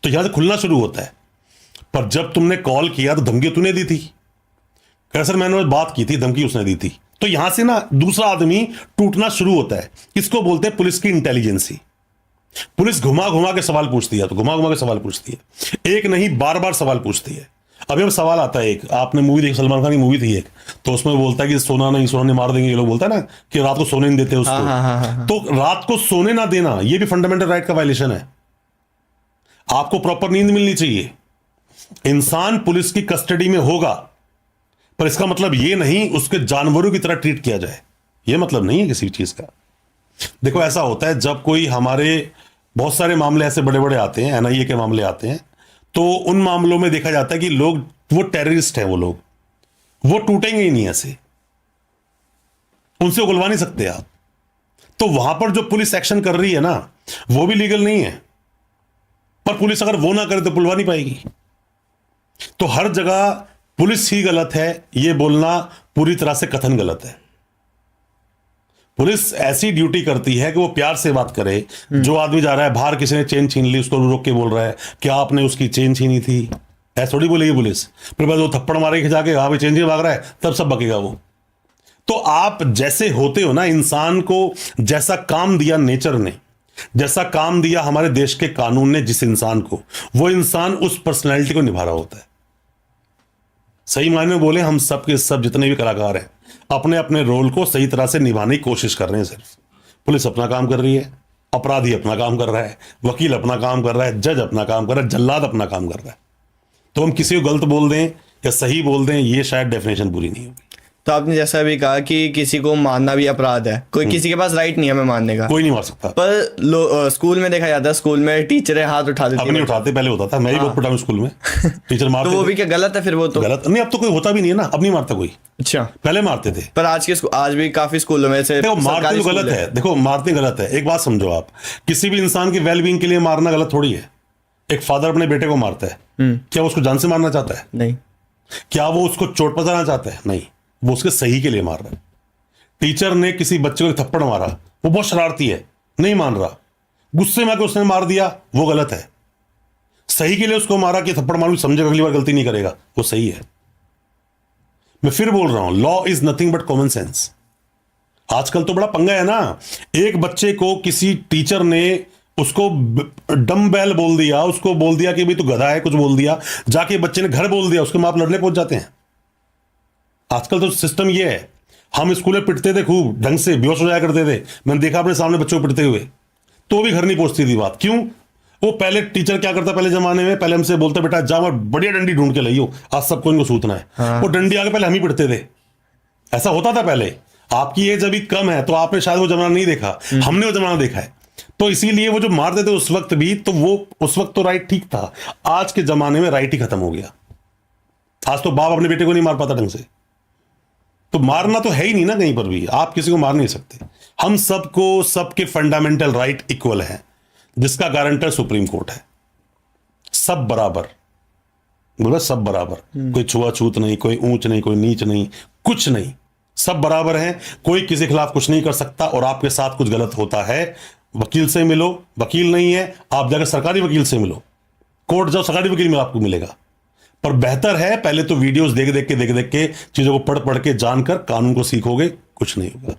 तो यहां से खुलना शुरू होता है। पर जब तुमने कॉल किया तो धमकी तूने दी थी। कह सर मैंने बात की थी, धमकी उसने दी थी। तो यहां से ना दूसरा आदमी टूटना शुरू होता है। इसको बोलते हैं पुलिस की इंटेलिजेंसी। पुलिस घुमा घुमा के सवाल पूछती है, तो घुमा घुमा के सवाल पूछती है, एक नहीं बार बार सवाल पूछती है। अभी अब सवाल आता है, एक आपने मूवी देखी, सलमान खान की मूवी थी एक, तो उसमें बोलता है कि सोना नहीं, सोना नहीं मार देंगे ये लोग, बोलता है ना कि रात को सोने नहीं देते उसको। हाँ। तो रात को सोने ना देना ये भी फंडामेंटल राइट का वायलेशन है। आपको प्रॉपर नींद मिलनी चाहिए। इंसान पुलिस की कस्टडी में होगा, पर इसका मतलब ये नहीं उसके जानवरों की तरह ट्रीट किया जाए, ये मतलब नहीं है किसी चीज का। देखो ऐसा होता है, जब कोई हमारे बहुत सारे मामले ऐसे बड़े बड़े आते हैं, एनआईए के मामले आते हैं, तो उन मामलों में देखा जाता है कि लोग, वो टेररिस्ट हैं, वो लोग वो टूटेंगे ही नहीं ऐसे, उनसे उगलवा नहीं सकते आप। तो वहां पर जो पुलिस एक्शन कर रही है ना, वो भी लीगल नहीं है, पर पुलिस अगर वो ना करे तो पुलवा नहीं पाएगी। तो हर जगह पुलिस ही गलत है, यह बोलना पूरी तरह से कथन गलत है। पुलिस ऐसी ड्यूटी करती है कि वो प्यार से बात करे। जो आदमी जा रहा है बाहर, किसी ने चेन छीन ली, उसको रोक के बोल रहा है क्या आपने उसकी चेन छीनी थी, ऐसा थोड़ी बोलेगी पुलिस। फिर बाद वो थप्पड़ मारे खिंचा के, हाँ भाई चेन छीन भाग रहा है, तब सब बकेगा वो। तो आप जैसे होते हो ना, इंसान को जैसा काम दिया नेचर ने, जैसा काम दिया हमारे देश के कानून ने जिस इंसान को, वो इंसान उस पर्सनैलिटी को निभा रहा होता है। सही मायने में बोले, हम सब के सब जितने भी कलाकार हैं अपने अपने रोल को सही तरह से निभाने की कोशिश कर रहे हैं। सिर्फ पुलिस अपना काम कर रही है, अपराधी अपना काम कर रहा है, वकील अपना काम कर रहा है, जज अपना काम कर रहा है, जल्लाद अपना काम कर रहा है। तो हम किसी को गलत बोल दें या सही बोल दें, ये शायद डेफिनेशन पूरी नहीं होगी। तो आपने जैसा भी कहा कि किसी को मारना भी अपराध है, कोई किसी के पास राइट नहीं है हमें मारने का, कोई नहीं मार सकता। पर स्कूल में देखा जाता है, स्कूल में टीचरें हाथ उठा देती अब नहीं उठाते, पहले होता था, मैं भी बहुत पढ़ा हूं स्कूल में, टीचर मारते तो वो थे। भी क्या गलत है फिर? वो तो गलत नहीं, अब तो कोई होता भी नहीं है ना, अब नहीं मारता कोई, अच्छा, पहले मारते थे। पर आज भी काफी स्कूलों में से देखो मारते तो गलत है, देखो मारते गलत है। एक बात समझो आप, किसी भी इंसान की वेलबींग के लिए मारना गलत थोड़ी है। एक फादर अपने बेटे को मारता है, क्या वो उसको जान से मारना चाहता है? नहीं। क्या वो उसको चोट पहुंचाना चाहता है? नहीं, वो उसके सही के लिए मार रहा है। टीचर ने किसी बच्चे को एक थप्पड़ मारा, वो बहुत शरारती है, नहीं मान रहा, गुस्से में आकर उसने मार दिया, वो गलत है। सही के लिए उसको मारा कि थप्पड़ मारू, समझेगा, अगली बार गलती नहीं करेगा, वो सही है। मैं फिर बोल रहा हूं, law is nothing but common sense. आजकल तो बड़ा पंगा है ना, एक बच्चे को किसी टीचर ने उसको डम्बेल बोल दिया, उसको बोल दिया कि भाई तू गधा है, कुछ बोल दिया, जाके बच्चे ने घर बोल दिया, उसके मां बाप लड़ने पहुंच जाते हैं। आजकल तो सिस्टम ये है। हम स्कूल में पिटते थे खूब ढंग से, बेहोश हो जाया करते थे, मैंने देखा अपने सामने बच्चों को पिटते हुए, तो भी घर नहीं पहुंचती थी बात। क्यों? वो पहले टीचर क्या करता, पहले जमाने में पहले हमसे बोलता, बेटा जा और बढ़िया डंडी ढूंढ के लाइयो, आज सबको इनको सूतना है। हाँ। वो डंडी आके पहले हम ही पिटते थे, ऐसा होता था पहले। आपकी एज अभी कम है तो आपने शायद वो जमाना नहीं देखा, हमने वो जमाना देखा है। तो इसीलिए वो जो मारते थे उस वक्त भी, तो वो उस वक्त तो राइट ठीक था। आज के जमाने में राइट ही खत्म हो गया। आज तो बाप अपने बेटे को नहीं मार पाता ढंग से, तो मारना तो है ही नहीं ना कहीं पर भी, आप किसी को मार नहीं सकते। हम सबको सबके फंडामेंटल राइट इक्वल है, जिसका गारंटर सुप्रीम कोर्ट है। सब बराबर, बोला सब बराबर, कोई छुआछूत नहीं, कोई ऊंच नहीं, कोई नीच नहीं, कुछ नहीं, सब बराबर हैं। कोई किसी के खिलाफ कुछ नहीं कर सकता। और आपके साथ कुछ गलत होता है, वकील से मिलो, वकील नहीं है आप जाकर सरकारी वकील से मिलो, कोर्ट जाओ, सरकारी वकील में आपको मिलेगा। पर बेहतर है पहले तो वीडियोस देख देख के चीजों को पढ़ पढ़ के जानकर कानून को सीखोगे, कुछ नहीं होगा।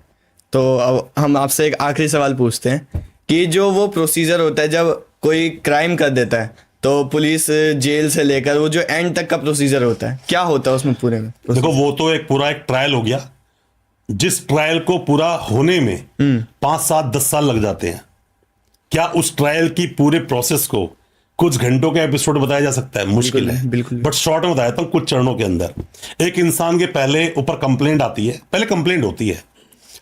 तो अब हम आपसे एक आखिरी सवाल पूछते हैं कि जो वो प्रोसीजर होता है जब कोई क्राइम कर देता है, तो पुलिस जेल से लेकर वो जो एंड तक का प्रोसीजर होता है, क्या होता है उसमें पूरे में? देखो वो तो एक पूरा एक ट्रायल हो गया, जिस ट्रायल को पूरा होने में 5, 7, 10 साल लग जाते हैं। क्या उस ट्रायल की पूरे प्रोसेस को कुछ घंटों के एपिसोड बताया जा सकता है? मुश्किल है, बिल्कुल। बट शॉर्ट में बताया था कुछ चरणों के अंदर। एक इंसान के पहले ऊपर कंप्लेंट आती है, पहले कंप्लेंट होती है,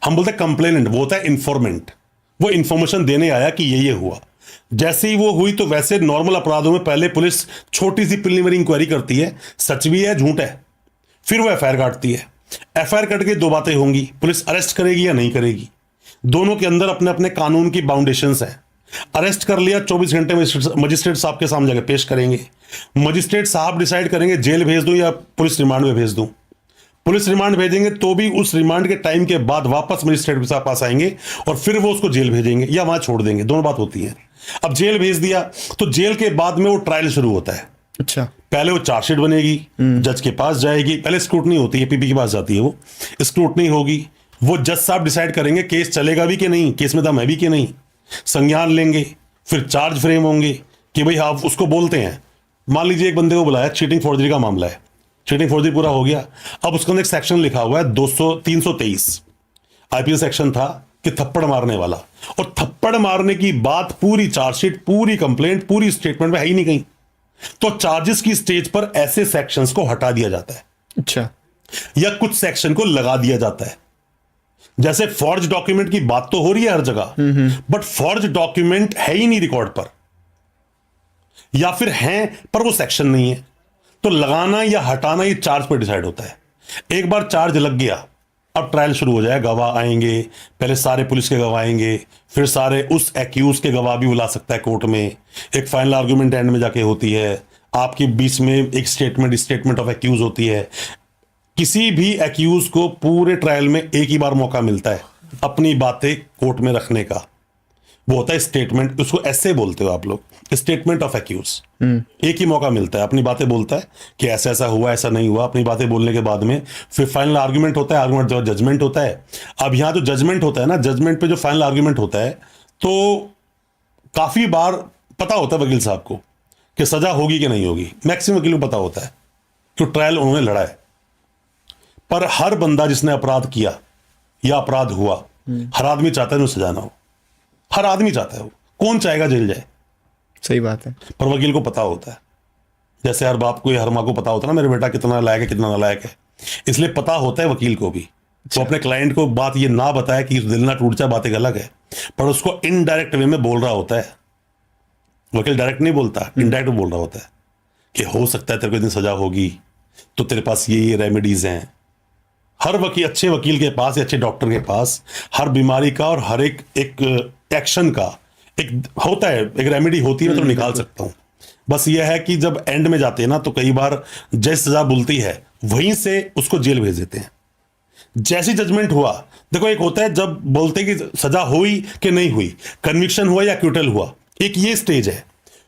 हम बोलते हैं कंप्लेनेंट, वो होता है इन्फॉर्मेंट, वो इन्फॉर्मेशन देने आया कि ये हुआ। जैसे ही वो हुई तो वैसे नॉर्मल अपराधों में पहले पुलिस छोटी सी प्रिलिमिनरी इंक्वायरी करती है, सच भी है झूठ है, फिर वो एफआईआर काटती है। एफआईआर कट के 2 बातें होंगी, पुलिस अरेस्ट करेगी या नहीं करेगी। दोनों के अंदर अपने अपने कानून की बाउंडेशंस हैं। अरेस्ट कर लिया, 24 घंटे में मजिस्ट्रेट साहब के सामने जाकर पेश करेंगे। मजिस्ट्रेट साहब डिसाइड करेंगे जेल भेज दूं या पुलिस रिमांड में भेज दूं। पुलिस रिमांड भेजेंगे तो भी उस रिमांड के टाइम के बाद वापस मजिस्ट्रेट साहब पास आएंगे और फिर वो उसको जेल भेजेंगे या वहां छोड़ देंगे, दोनों बात होती है। अब जेल भेज दिया तो जेल के बाद में वो ट्रायल शुरू होता है। अच्छा, पहले वो चार्जशीट बनेगी, जज के पास जाएगी, पहले स्क्रूटनी होती है, पीपी के पास जाती है, वो स्क्रूटनी होगी, वो जज साहब डिसाइड करेंगे केस चलेगा भी कि नहीं, केस में दम है भी कि नहीं, संज्ञान लेंगे, फिर चार्ज फ्रेम होंगे कि भाई आप उसको बोलते हैं, मान लीजिए एक बंदे को बुलाया, चीटिंग फोर्जरी का मामला है, चीटिंग फोर्जरी पूरा हो गया, अब उसके अंदर एक सेक्शन लिखा हुआ है 323 आईपीसी सेक्शन था कि थप्पड़ मारने वाला, और थप्पड़ मारने की बात पूरी चार्जशीट, पूरी कंप्लेंट, पूरी स्टेटमेंट में है ही नहीं कहीं। तो चार्जेस की स्टेज पर ऐसे सेक्शंस को हटा दिया जाता है, अच्छा, या कुछ सेक्शन को लगा दिया जाता है। जैसे फॉर्ज डॉक्यूमेंट की बात तो हो रही है हर जगह, बट फॉर्ज डॉक्यूमेंट है ही नहीं रिकॉर्ड पर, या फिर हैं पर वो सेक्शन नहीं है, तो लगाना या हटाना ये चार्ज पर डिसाइड होता है। एक बार चार्ज लग गया, अब ट्रायल शुरू हो जाए, गवाह आएंगे, पहले सारे पुलिस के गवाह आएंगे, फिर सारे उस एक्यूज के गवाह भी बुला सकता है कोर्ट में, एक फाइनल आर्गुमेंट एंड में जाके होती है, आपके बीच में एक स्टेटमेंट ऑफ एक्यूज होती है। किसी भी एक्यूज को पूरे ट्रायल में एक ही बार मौका मिलता है अपनी बातें कोर्ट में रखने का, वो होता है स्टेटमेंट, उसको ऐसे बोलते हो आप लोग, स्टेटमेंट ऑफ एक्यूज। एक ही मौका मिलता है, अपनी बातें बोलता है कि ऐसा ऐसा हुआ, ऐसा नहीं हुआ, अपनी बातें बोलने के बाद में फिर फाइनल आर्गुमेंट होता है, आर्गुमेंट जो जजमेंट होता है। अब यहां जो जजमेंट होता है ना, जजमेंट पे जो फाइनल आर्गुमेंट होता है, तो काफी बार पता होता है वकील साहब को कि सजा होगी कि नहीं होगी, मैक्सिमम वकील को पता होता है कि ट्रायल उन्होंने लड़ा है। पर हर बंदा जिसने अपराध किया या अपराध हुआ, हर आदमी चाहता है उन्हें सजा ना हो, हर आदमी चाहता है, वो कौन चाहेगा जेल जाए। सही बात है। पर वकील को पता होता है, जैसे हर बाप को या हर माँ को पता होता है ना मेरे बेटा कितना लायक है कितना नालायक है, इसलिए पता होता है वकील को भी। तो अपने क्लाइंट को बात ये ना बताए कि दिल ना टूट जाए, बात एक अलग है, पर उसको इनडायरेक्ट वे में बोल रहा होता है। वकील डायरेक्ट नहीं बोलता, इनडायरेक्ट बोल रहा होता है कि हो सकता है तेरे को इतनी सजा होगी, तो तेरे पास ये रेमेडीज हैं। हर वकील, अच्छे वकील के पास या अच्छे डॉक्टर के पास हर बीमारी का और हर एक एक्शन का एक होता है, एक रेमेडी होती है, मैं तो निकाल सकता हूं। बस ये है कि जब एंड में जाते हैं ना, तो कई बार जैसे सजा बोलती है वहीं से उसको जेल भेज देते हैं। जैसी जजमेंट हुआ, देखो एक होता है जब बोलते कि सजा हुई कि नहीं हुई, कन्विक्शन हुआ या क्यूटल हुआ, एक ये स्टेज है।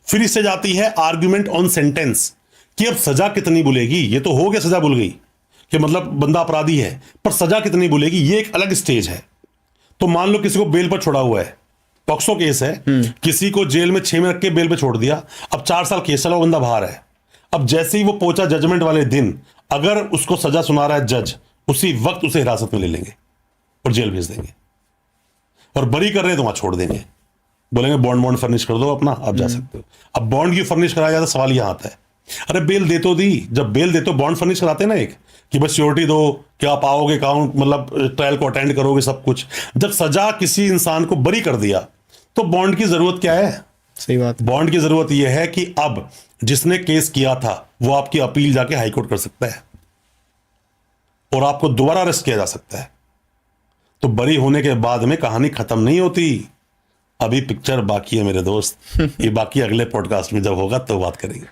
फिर इससे जाती है आर्ग्यूमेंट ऑन सेंटेंस कि अब सजा कितनी बुलेगी, ये तो हो गया सजा बुल गई कि मतलब बंदा अपराधी है, पर सजा कितनी बुलेगी, ये एक अलग स्टेज है। तो मान लो किसी को बेल पर छोड़ा हुआ है, पॉक्सो केस है, किसी को जेल में 6 महीने रख के बेल पे छोड़ दिया, अब 4 साल केस चला, बंदा बाहर है। अब जैसे ही वो पहुंचा जजमेंट वाले दिन, अगर उसको सजा सुना रहा है जज, उसी वक्त उसे हिरासत में ले लेंगे और जेल भेज देंगे, और बरी कर रहे हैं तो वहां छोड़ देंगे, बोलेंगे बॉन्ड फर्निश कर दो अपना, आप जा सकते हो। अब बॉन्ड की फर्निश कराया जाता, सवाल यहां आता है, अरे बेल दे तो दी, जब बेल दे तो बॉन्ड फर्निश कराते ना एक, कि बस सिक्योरिटी दो कि आप आओगे, काउंट मतलब ट्रायल को अटेंड करोगे, सब कुछ। जब सजा किसी इंसान को बरी कर दिया तो बॉन्ड की जरूरत क्या है? सही बात है। बॉन्ड की जरूरत यह है कि अब जिसने केस किया था वो आपकी अपील जाके हाईकोर्ट कर सकता है और आपको दोबारा अरेस्ट किया जा सकता है। तो बरी होने के बाद में कहानी खत्म नहीं होती, अभी पिक्चर बाकी है मेरे दोस्त। ये बाकी अगले पॉडकास्ट में जब होगा तो बात करेंगे।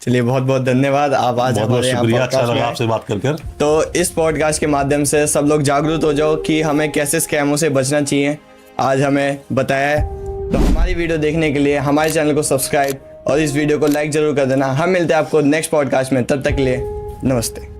चलिए, बहुत बहुत धन्यवाद, आप आज बहुत बहुत हमारे यहाँ शुक्रिया, अच्छा podcast में लगा आए। आपसे बात कर। तो इस पॉडकास्ट के माध्यम से सब लोग जागरूक हो जाओ कि हमें कैसे स्कैमों से बचना चाहिए, आज हमें बताया है। तो हमारी वीडियो देखने के लिए हमारे चैनल को सब्सक्राइब और इस वीडियो को लाइक जरूर कर देना। हम मिलते हैं आपको नेक्स्ट पॉडकास्ट में, तब तक के लिए नमस्ते।